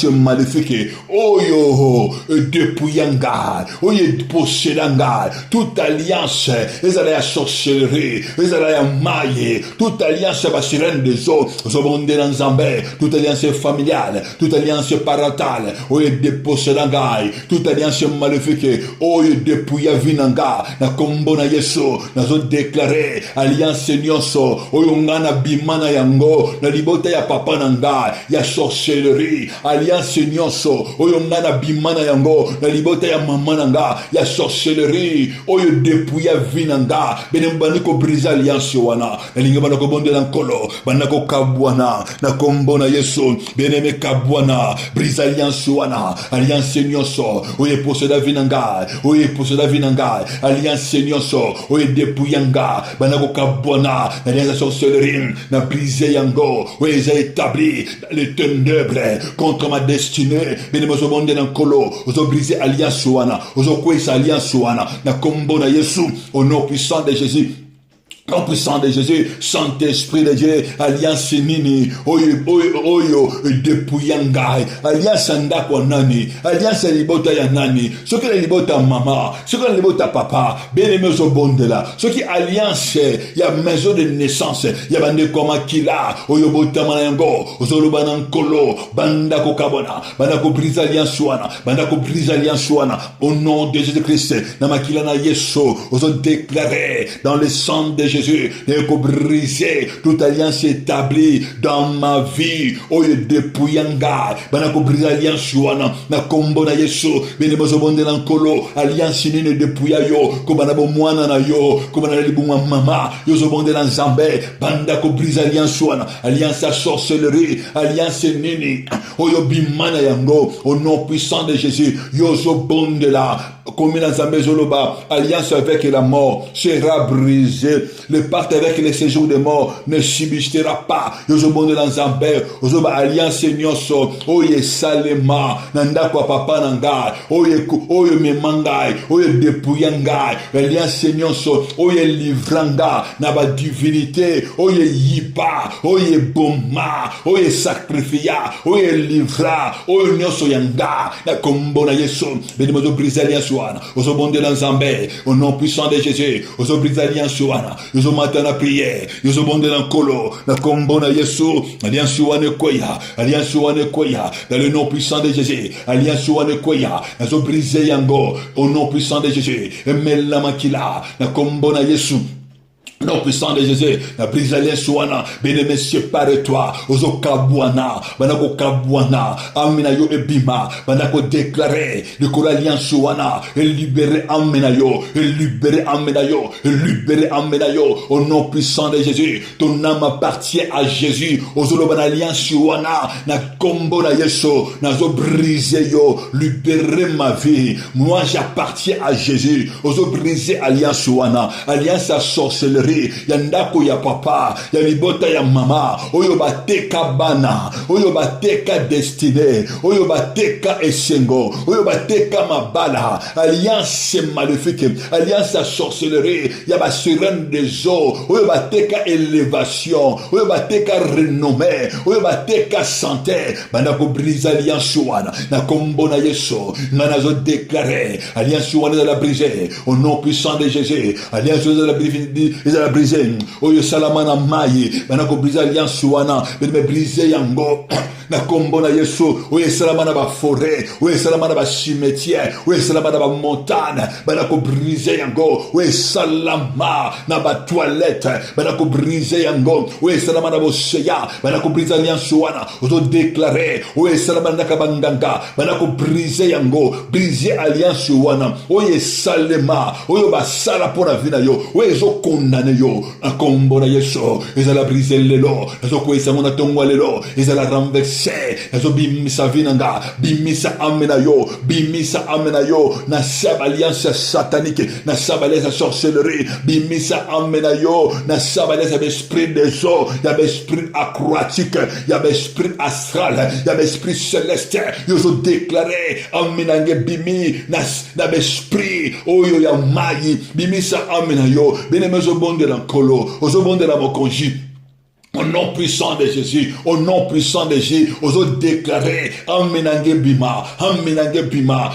maléfique, oyo depuyanga, oyo possédanga, toute alliance, ezala ya sorcellerie, ezala ya maille, toute alliance basirène des eaux, ozobonde na nzambe, toute alliance familiale, toute alliance parentale, oyo depossédanga, toute alliance maléfique, oyo depuya vinanga, na kombo na Yesu, nazo déclarer alliance nyonso, oyo ngana bimana yango, na libota ya papa nanga, ya sorcellerie, alliance nyonso, oyo ngana bimana yango, na libota ya mama nanga, ya sorcellerie, oyo depuya vinanga, bene mbani ko brisa alliance wana, na linga bana ko bonde na nkolo, bana ko kabwana, na kombo na Yesu, bene me kabwana, brisa alliance wana, alliance nyonso, oyo poseda vinanga, oyo poseda vinanga, alliance nyonso, oyo depuyanga, bana ko kabwana, na alliance sorcellerie, na brise yango, oyo eza établi dans les ténèbres contre ma destinée, bene mo bonde na nkolo, ozo brise alliance wana, ozo kwesa alliance wana, na kombo na Yesu, au nom puissant de Jésus. En puissant de Jésus, Saint-Esprit de Dieu, alliance nini, oyo, depuyangai, alliance ndako nani, alliance libota ya nani, ce que libota mama, ce que libota papa, bien aimé au bonde là, ce qui alliance, ya maison de naissance, ya bande koma kila, oyo bota manango, ozolo banankolo, banda ko kabona, banda ko brise alliance wana, banda ko brise alliance wana, au nom de Jésus-Christ, na makila na Yesu, ozo déclarer dans le sang de Jésus, et que briser toute alliance établie dans ma vie. Oye depuyanga, bana ko briser alliance wana na kombo na Yesu. Bene mozo bonde na nkolo alliance nini depuya yo, ko bana bo mwana na yo, ko bana libu mama, yo zo bonde na Nzambe, banda ko briser alliance wana, alliance à sorcellerie, alliance nini, oyo bimana yango, au nom puissant de Jésus, yo zo bonde la, comme dans Nzambe zoloba, alliance avec la mort sera brisée. Le pacte avec les séjours des morts ne subsistera pas. Yozobonde dans Nzambe, ozoba alliance nyoso, oye salema, nanda kwa papa nanga, oye memangai, oye depuyangai, alliance nyoso, oye livranga, na ba divinité, oye yipa, oye boma, oye sacrifia, oye livra, oye nyoso yanga, na kombo na Yesu, beni mozo brise alliance wana, ozobonde dans Nzambe, au nom puissant de Jésus, ozo brise alliance wana, yozo matin na prière, yozo bonde na kolo, na kombo na Yesu, alliance wane koya, alliance wane koya, dans le nom puissant de Jésus, alliance wane koya, nazo brise yango, au nom puissant de Jésus, emela makila, na kombo na Yesu. Non puissant de Jésus, la brise alliance wana, bénéme sépare-toi, ozo kabwana, banako kabwana, amena yo ebima, banako déclarer, le koro alliance wana, et libérer amena yo, libérer amena yo, au nom puissant de Jésus, ton âme appartient à Jésus, ozo lo ban alliance wana, na kombo na Yesu, nazo briser yo, libérer ma vie, moi j'appartiens à Jésus, ozo briser alliance wana, alliance à sorcellerie, ya ndako ya papa, ya libota ya mama, oyo bateka bana, oyo bateka destiné, oyo bateka esengo, oyo bateka mabala, alliance maléfique, alliance à sorcellerie, ya ba sirène des eaux, oyo bateka élévation, oyo bateka renommée, oyo bateka santé, banda ko brise alliance wana, na kombo na Yesu, na nazo déclarer, alliance wana de la briser, au nom puissant de Jésus, alliance de la briser, oyo salamana mayi, bana ko briser alliance wana, bene briser yango, na kombo na Yesu, oyo salamana ba forêt, oyo salamana ba cimetière, oyo salamana ba montagne, bana ko briser yango, oyo salama na ba toilette, bana ko briser yango, oyo salamana ba seya, bana ko briser alliance wana, ozo déclarer, oyo salamana ka banganga, bana ko briser yango, briser alliance wana, oyo salema, oyo ba sala pona vida yo, oyo zo condamner yo, na kombo na Yesu, ezala briser lelo, ezo kwesa mona tongwa lelo, ezala renverser, ezo bimisa vinanga, bimisa amena yo, na sab alliance satanique, na sab alliance sorcellerie, bimisa amena yo, na sab alliance esprit des eaux, ya esprit aquatique, ya esprit astral, ya esprit céleste, yozo déclarer amena bimi, na esprit, oyo ya mayi, bimisa amena yo, bene mezo bonde la kolo, ozo bonde la mokonji. Au nom puissant de Jésus, au nom puissant de Jésus, ozo déclarer amenange bima,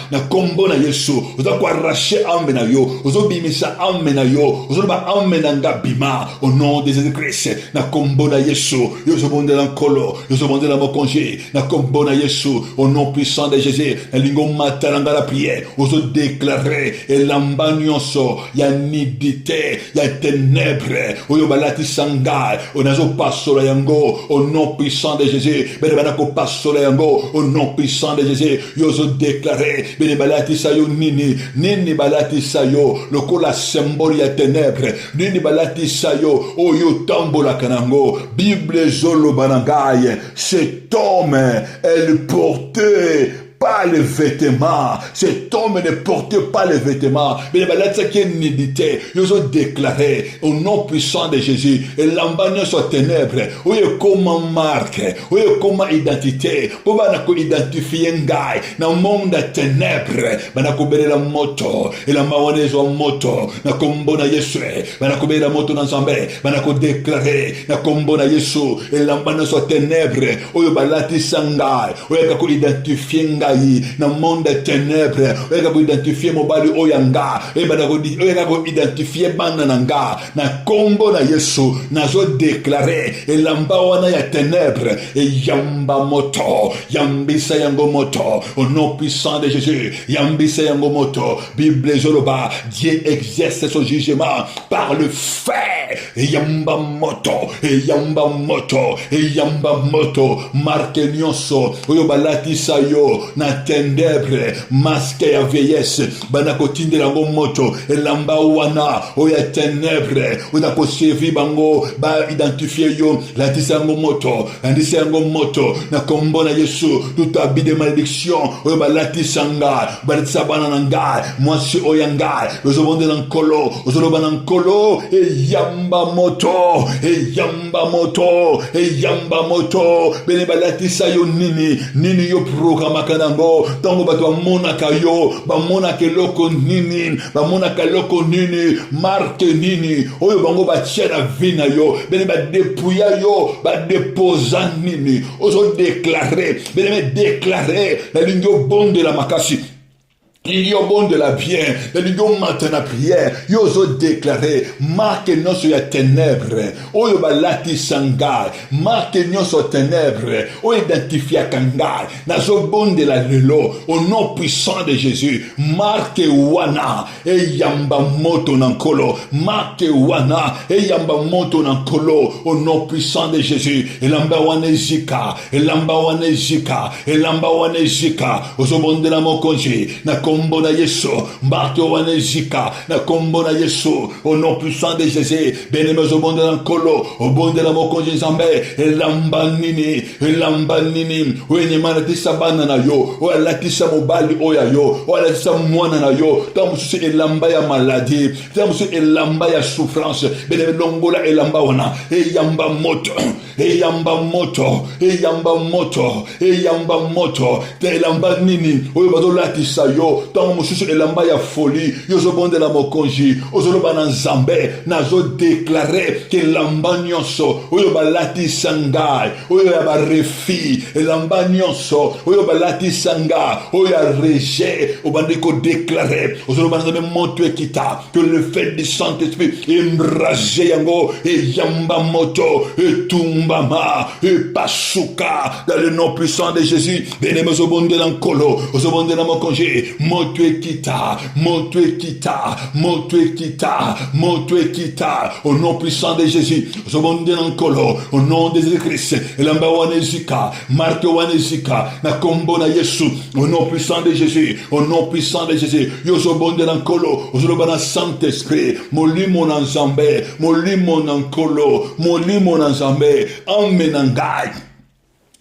na kombo na Yesu, ozo ko arracher amena yo, ozo bimisa amena yo, ozo ba amenanga bima, au nom de Jésus-Christ, na kombo na Yesu, yozo bonde la kolo, yozo bonde la mokonji, na kombo na Yesu, au nom puissant de Jésus, na lingo mataranga la prière, ozo déclarer elamba nyonso, ya nidité, ya ténèbres, oyo balati sanga, onazo pasola yango, au nom puissant de Jésus, bene banako pasola yango, au nom puissant de Jésus, yozo déclaré, bene balati sayo nini balati sayo, lokola symbole ya ténèbres, nini balati sayo, oyo tambola kanango, Bible zolo banangaye, cet homme, elle portait pas les vêtements. Cet homme ne portait pas les vêtements. Mais les malades qui méditaient, ils ont déclaré au nom puissant de Jésus, et l'embagnon sur ténèbres, oui, comment marque, oui, comment identité, pour identifier un gars dans le monde des ténèbres, banakubere la moto, et la maonnaise en moto, na kombo na Yesu, banakubere la moto dans Zambé, banako déclaré, na kombo na Yesu, et l'embagnon sur ténèbres, oui, balati sangai, oui, kako identifier ngai, dans le monde des ténèbres, oui, kako identifier mobali oyanga, et banako identifier banananga, na kombo na Yesu, na zo déclaré, et l'embawana ya ténèbres, et yamba moto, yambisa yango moto, au nom puissant de Jésus, yambisa yango moto, Bible Zoroba, Dieu exerce son jugement par le fait, et yamba moto, et yamba moto, et yamba moto, marque nyonso, oyobalati sayo, na ténèbres, masque ya vieillesse, banakotinde yango moto, et lamba wana, oya ténèbres, onako servi bango, ba identifier yo, la disango moto, na kombo na Yesu, tout habit de malédiction, oyoba latisanga, balitsabana nanga, mwasi oyanga, ozobonde nankolo, ozoloba nankolo, e yamba moto, bene balatisa yo nini yo programa kanango, tango bato bamonaka yo, bamonaka loko nini, marque nini, oyo bango batia na vina yo, bene badepouya yo, badeposa nini, ozo déclarer, bene déclarer, la ligne bon de la makasi. Il y a bon de la bien, il y a maintenant prière, il y a déclaré, marque non sur la ténèbres, ou il y a lati sangai, marque non sur ténèbres, ou identifié kangai, nazo bon de la lelo, au nom puissant de Jésus, marque wana, et yamba moto nankolo, marque wana, et yamba moto nankolo, au nom puissant de Jésus, et lamba wane zika, et lamba wane zika, et lamba wane zika, au bon de la mokonji, na kombo na Yesu, mbato wanezika, na kombo na Yesu, au nom puissant de Jésus, bénémoz au bon de l'ankolo, au bon de la mokonji Zambé, et lamba nini, wenye manatisa bana na yo, o alatisa mobali oya yo, o alatisa mwana na yo, tamusu elamba ya maladie, tamusu elamba ya souffrance, bénémolongola elamba wana, e yamba moto, te elamba nini, oyo bazolatisa yo, mosusu elamba ya folie, yozo bonde la mokonji, ozoloba na Nzambe, nazo déclarer que elamba nyonso, oyo balati sangai, oyo ya barefi, elamba nyonso, oyo balati sanga, oyo ya rejet, obandiko déclarer, ozoloba na Nzambe monto ekita, que le fait du Saint-Esprit embrase yango, et yamba moto, et tumbama, et pasuka, dans le nom puissant de Jésus, bénémoz ozobonde l'ankolo, ozobonde la mokonji, moto ekita, au nom puissant de Jésus, au nom de Jésus-Christ, elamba wanezika, marque wanezika, na kombo na Yesu, au nom puissant de Jésus, yozobonde nankolo, ozoloba na Saint-Esprit, molimo na Nzambe, molimo na Nzambe, amenangai,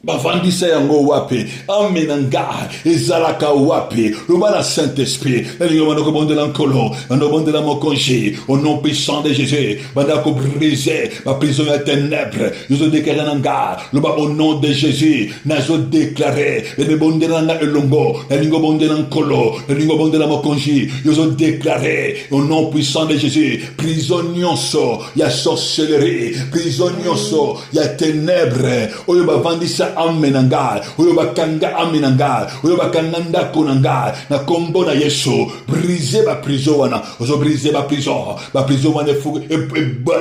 bavandisa yango wapi, amenanga, ezalaka wapi, loba Saint-Esprit, nalingo bonde l'ankolo, bonde la mokonji, au nom puissant de Jésus, bandako briser, ma prison ya ténèbres, nous déclaré nanga, loba au nom de Jésus, nazo déclaré, le bonde nanga elongo, nalingo bonde l'ankolo, nalingo bonde la mokonji, nous déclaré, au nom puissant de Jésus, prison nyonso, ya sorcellerie, prison nyonso, ya ténèbres, oyo bavandisa amenanga, oyo bakanga amenanga, oyo bakanga ndako nanga, na kombo na Yesu, briser ba prison wana, ozo briser ba prison wana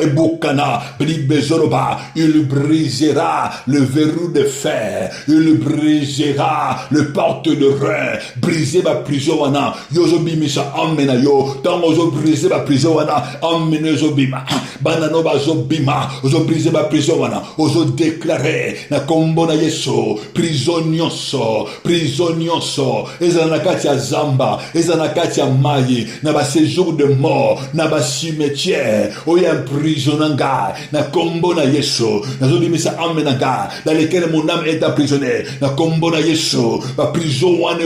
ebukana, bezoroba, il brisera le verrou de fer, il brisera le porte de rein, briser ba prison wana, yozo bimisa amena yo, tango ozo briser ba prison wana, amena ozo bima, banano ba ozo bima, ozo briser ba prison wana, ozo déclarer, na kombo na yesu prison nyonso ezala na kati ya zamba ezala na kati ya mai na baséjour de mort na bacimetière oyo emprisonna ngai na kombo na yesu nazobimisa ame na ngai dans lesquels mon âme est emprisonnée na kombo na yesu baprison wana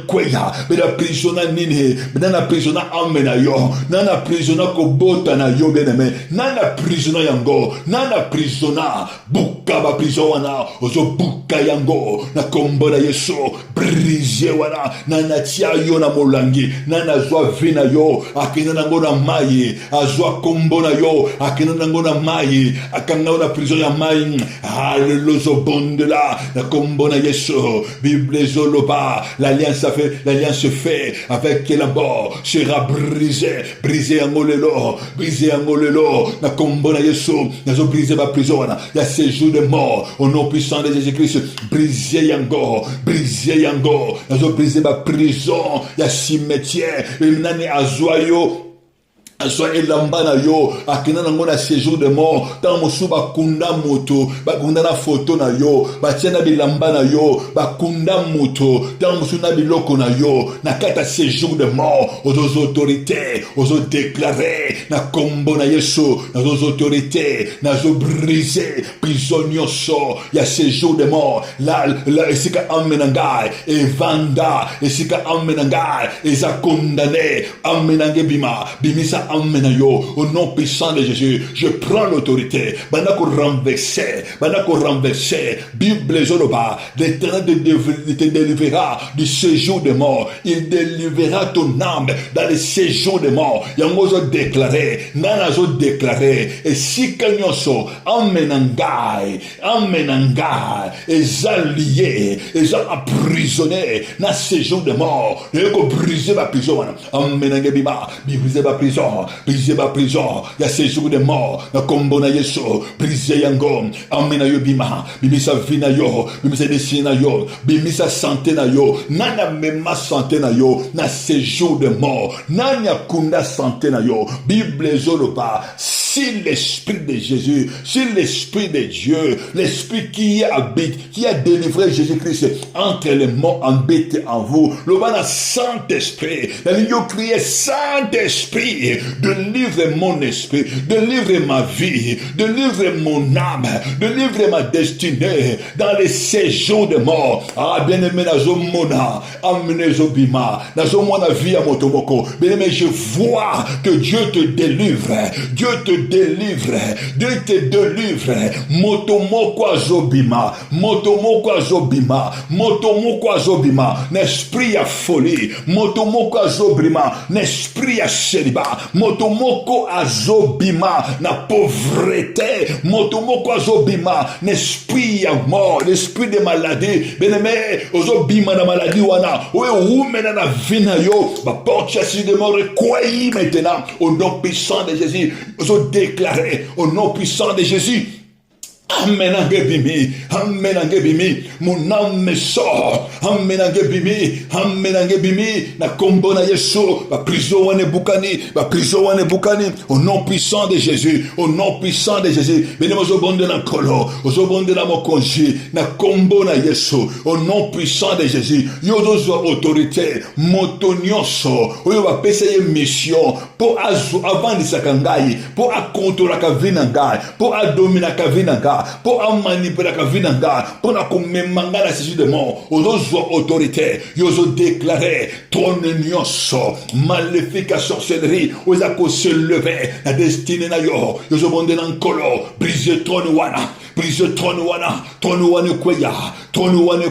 kweya bena prisonna nini bena prisonna ame na yo nana prisonna kobota na yo bien-aimé nana prisonna yango nana prisonna buka ba prison wana ozo buka yango na kombo na yesu brise wana nana tia yo na molangi nana zwa vina yo akina nango na mai azwa kombo na yo akina nango na mai akanga na prison ya mai haleluya bonde la na kombo na yesu bible zoloba l'alliance se fait avec la mort sera brisé angolelo na kombo na yesu nazo briser ba prison wana ya séjour de mort au nom puissant de Jésus-Christ briser yango nazo briser ba prison ya cimetière nani azwayo Aswa elamba na yo akina nango na séjour de mort tant mosu bakunda moto bakunda na photo na yo batia na bilamba na yo bakunda moto tant mosu na biloko na yo na kata séjour de mort aux autorités aux déclarer na kombo na yesu na aux autorités na zo briser prisonniers ya séjour de mort la esika amenangai evanda esika amenangai eza condamné amenange bimisa amena yo au nom puissant de Jésus je prends l'autorité banako renverser Bible zoloba l'Éternel te délivrera du séjour de mort il délivrera ton âme dans le séjour de mort yango zo déclarer nana zo déclarer et si kanyoso amenangai eza lié eza emprisonné na séjour de mort et ko briser ma prison amenange briser ma prison briser ma prison ya séjour de mort na kombo na yesu briser yango amena yo bimisa vina yo bimisa destin na yo bimisa santé na yo nana mema santé na yo na séjour de mort nanya kunda santé na yo bible zoloba si l'esprit de Jésus si l'esprit de Dieu l'esprit qui habite qui a délivré Jésus-Christ entre les morts habite en vous le bana Saint-Esprit la ligne crier Saint-Esprit délivre mon esprit, délivre ma vie, délivre mon âme, délivre ma destinée dans les séjours de mort. Ah, bien-aimé, nazo mona, amene zobima, nazo mona vie à motomoko. Bien-aimé, je vois que Dieu te délivre, Dieu te délivre, Dieu te délivre. Motomoko azobima, motomoko azobima, motomoko azobima, n'esprit à folie, motomoko azobima, n'esprit à célibat. Motomoko azobima na pauvreté motomoko azobima n'esprit ya mort l'esprit de maladie bien-aimé ozobima na maladie wana oyo umena na vina yo ba porte chassis de mort quoi maintenant au nom puissant de Jésus ozo déclarer au nom puissant de Jésus amenange bimi mon âme sort amenange bimi na kombo na yesu ba prison wane bukani au nom puissant de Jésus bene ozobonde na kolo ozobonde na mokonzi na kombo na yesu au nom puissant de Jésus yozo autorité motonyoso oyo ba pesa ye mission pour avandisa kangai pour akontrola ka vinanga pour adomina ka vinanga pour manipuler la vie nanga pour na komemanga na séjour de mort ozo autorité yozo déclarer trône nyonso maléfique sorcellerie oza ko se lever la destinée na yo yozo bonde na nkolo brise trône wana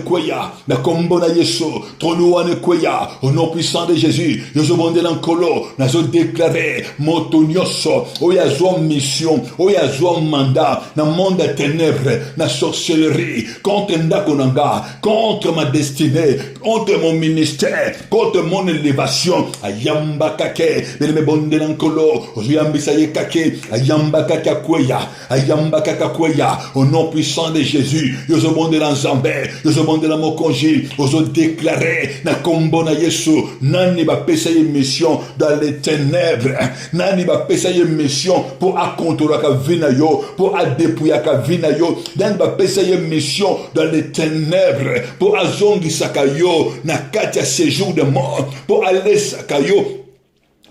kweya na kombo na yesu trône wana kweya au nom puissant de Jésus yozo bonde na nkolo nazo déclarer moto nyonso oya zo mission oya zo mandat na monde ténèbres, la sorcellerie, contre Ndakonanga, contre ma destinée, contre mon ministère, contre mon élévation. Ayamba kake, beleme bondelankolo, oyambisa ye kake, ayamba kaka kweya, ayamba kaka kweya, au nom puissant de Jésus, yozo bondela nzambe, yozo bondela mokonji, ozo déclarer, na kombo na Yesu, nani ba pesa ye mission dans les ténèbres, nani ba pesa ye mission pour akontola ka vina yo, pour adepouya ka vina yo, nani ba pesa ye mission dans les ténèbres, pour azongi sakayo, na katia séjour de mort, pour aller sakayo,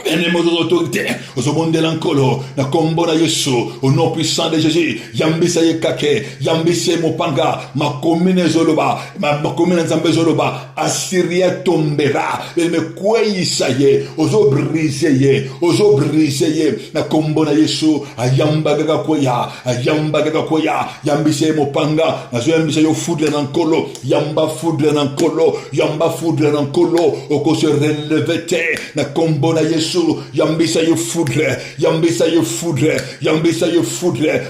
venez aux autorités, aux monde de l'encolo, na kombo na Yesu, au nom puissant de Jésus, yambisa ye kake, yambise mopanga, ma commune zoloba, ma commune nzambe zoloba, Assyria tombera, elle me kwei saye, ozo brise ye, na kombo na Yesu, ayamba gaga kwea, yambise mopanga, na zo yambise yo foudre nankolo, yamba foudre nankolo, oko se relevete, na kombo na Yesu, yambisa yo foudre,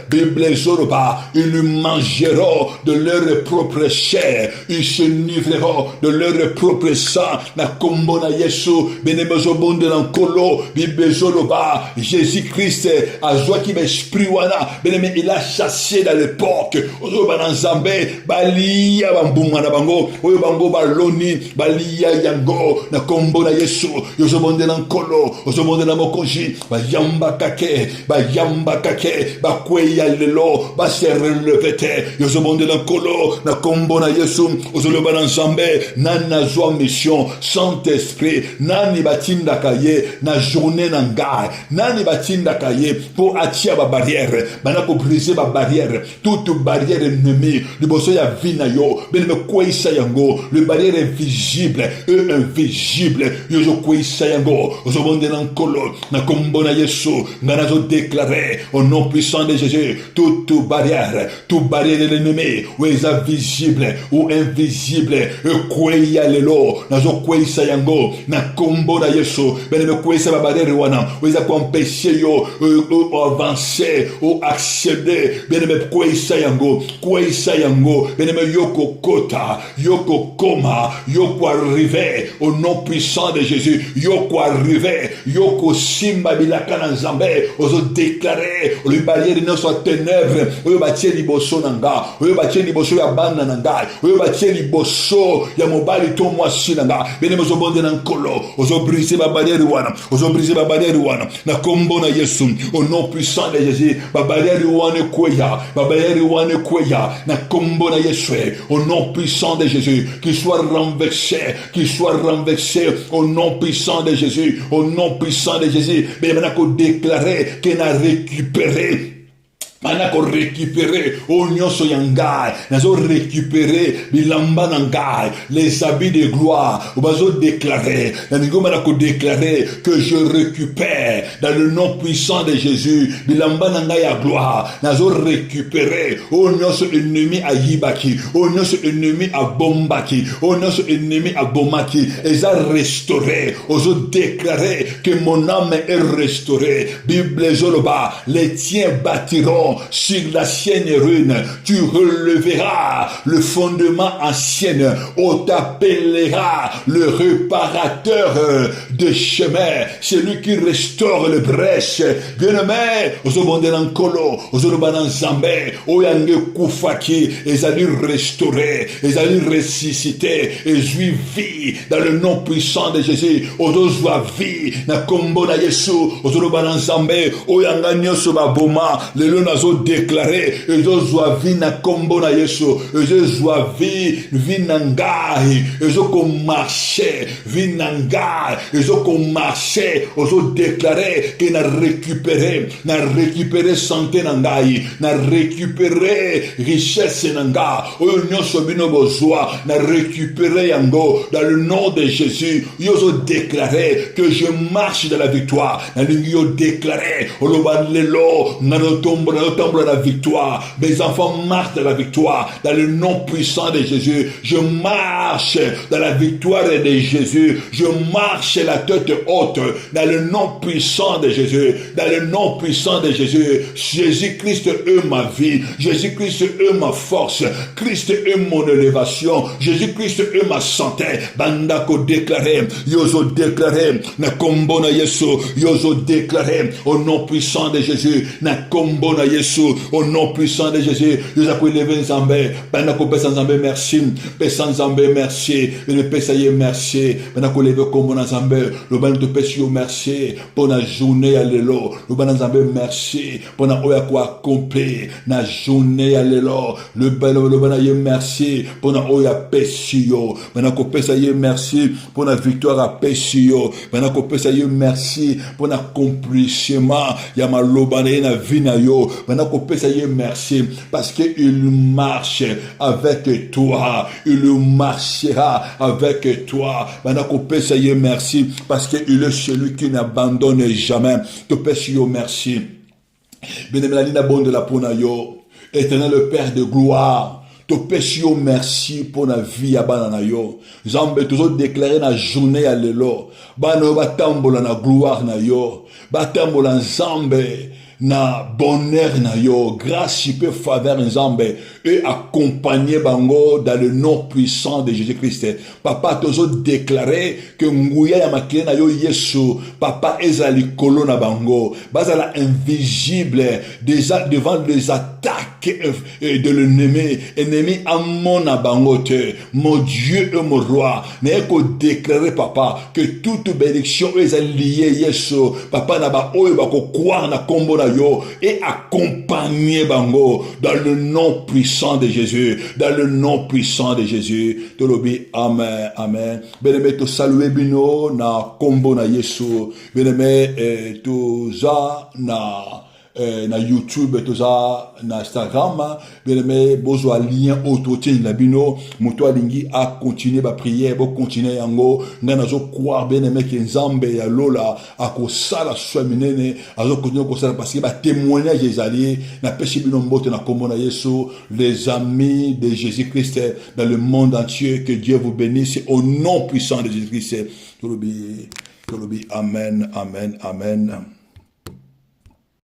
Bible Zoroba, ils mangeront de leur propre chair, ils se nivreront de leur propre sang, na kombo na Yesu, benemezo bonde nankolo, Bible Zoroba, Jésus-Christ, azwa ki esprit wana, beneme il a chassé dans l'époque, ozo bananzambe, baliya bambunga na bango, oyo bango baloni, baliya yango, na kombo na Yesu, yozo bonde nankolo, ozomonde na mokonji bayamba kake bakweya lelo base relevete yozomonde na kolo na kombo na Yesu ozoloba na nzambe nani nazwa mission Saint-Esprit nani batindaka ye na journée na ngai nani batindaka ye pour atia ba barrière bana ko briser ba barrière toute barrière ennemie liboso ya vina yo bene me kweisa yango le barrière invisible et invisible yozo kweisa yango ozomonde na nkolo na kombo na Yesu nganazo déclarer au nom puissant de Jésus toute barrière de l'ennemi ou est visible ou invisible kweya lelo nazo kweisa yango na kombo na Yesu bene me kweisa ba barrière wana ou est empêcher yo avancer ou accéder bene me kweisa yango bene me yoko kota yoko koma yoko arriver au nom puissant de Jésus yoko arriver yoko simba bilaka na nzambe ozo déclarer le barrière ne soit ténèbres oyo batie liboso nanga oyo batie liboso ya bana nanga oyo batie liboso ya mobali to mwasi nanga bene mozo bonde na nkolo ozo briser ba barrière wana na kombo na Yesu au nom puissant de Jésus ba barrière wana kweya na kombo na Yesu au nom puissant de Jésus qu'il soit renversé au nom puissant de Jésus au nom puissant de Jésus, mais maintenant qu'on déclarait qu'il a récupéré. Mana ko récupérer onyoso yangai nazo récupérer bilamba nangai les habits de gloire obazo déclarer nango mana ko déclarer que je récupère dans le nom puissant de Jésus bilamba nangai ya gloire nazo récupérer onyoso ennemi ayibaki onyoso ennemi abombaki onyoso ennemi abomaki eza restauré ozo déclarer que mon âme est restaurée Bible zoloba les tiens bâtiront sur la sienne ruine, tu releveras le fondement ancien, on t'appellera le réparateur de chemin, celui qui restaure le brèche. Bien-aimé, ozobonde nankolo, ozoloba nzambe, oyange kufaki, ezali restaurer, ezali ressusciter, ezui vie dans le nom puissant de Jésus, ozozwa vie na kombo na Yesu, ozoloba nzambe, oyanga nyoso baboma, lelo nazo déclarer ezozwa vi na kombo na Yesu ezozwa vi na ngai ezoko marcher vi na ngai ezoko marcher ozo déclarer que na récupérer santé na ngai na récupérer richesse na ngai oyo nyonso bino bozwa na récupérer yango dans le nom de Jésus yozo déclarer que je marche dans la victoire na lingi yo déclarer oloba lelo na tombo nous tombons dans la victoire. Mes enfants marchent dans la victoire. Dans le nom puissant de Jésus. Je marche dans la victoire de Jésus. Je marche la tête haute. Dans le nom puissant de Jésus. Dans le nom puissant de Jésus. Jésus-Christ est ma vie. Jésus-Christ est ma force. Christ est mon élévation. Jésus-Christ est ma santé. Bandako déclaré. Yozo déclaré. Na kombo na Yesu. Yozo déclaré. Au nom puissant de Jésus. Na kombo na Yesu. Au nom puissant de Jésus. Nous avons élevé Nzambé. Bandako pesa Nzambé merci. Pesa Nzambé merci. Le pesa ye merci. Bandako levé kombo na Nzambé. Le ban te pesa yo merci. Pour la journée à l'élo. Le ban Nzambé merci. Pour la oya ko accompli. Na journée à l'élo. Le ban ye merci. Pour la oya pesa yo. Bandako pesa ye merci. Pour la victoire à pesa yo. Bandako pesa ye merci. Pour l'accomplissement. Yama lobane na vina yo. Bandako pesa ye merci. Parce que il marche avec toi. Il marchera avec toi. Bandako pesa ye merci. Parce que il est celui qui n'abandonne jamais. Te pesa yo merci. Bénémoine la bonne de la pona yo. Éternel le Père de gloire. Te pesa yo merci pour la vie à banana yo. Zambe toujours déclaré na journée à l'élo. Bano batambola na gloire na yo. Batambola Zambe na bonheur na yo. Grâce peut faveur Zambe et accompagner bango dans le nom puissant de Jésus-Christ. Papa toujours déclaré que nguya ya makile na yo Yesu. Papa ezali kolo na bango. Bazala invisible déjà devant les attaques de l'ennemi. Ennemi amon na bango te. Mon Dieu et mon roi. N'est qu'au déclarer papa que toute bénédiction est liée Yesu. Papa na ba oyo bako croire na kombo na yo et accompagner bango dans le nom puissant de Jésus. Dans le nom puissant de Jésus. Tolobi amen amen. Bien-aimé to saluer bino na kombo na Yesu. Bien-aimé to za na YouTube toza na Instagram bien aimé bozo lien autotine la bino moto alingi a continuer ba prière bo continuer yango ngana zo croire bien aimé que Nzambe ya lola akosala sominene azo continuer kosala parce que ba témoignage ezali na peshi bino mbote na komona Yesu les amis de Jésus-Christ dans le monde entier. Que Dieu vous bénisse au nom puissant de Jésus-Christ. Tolobi amen amen amen.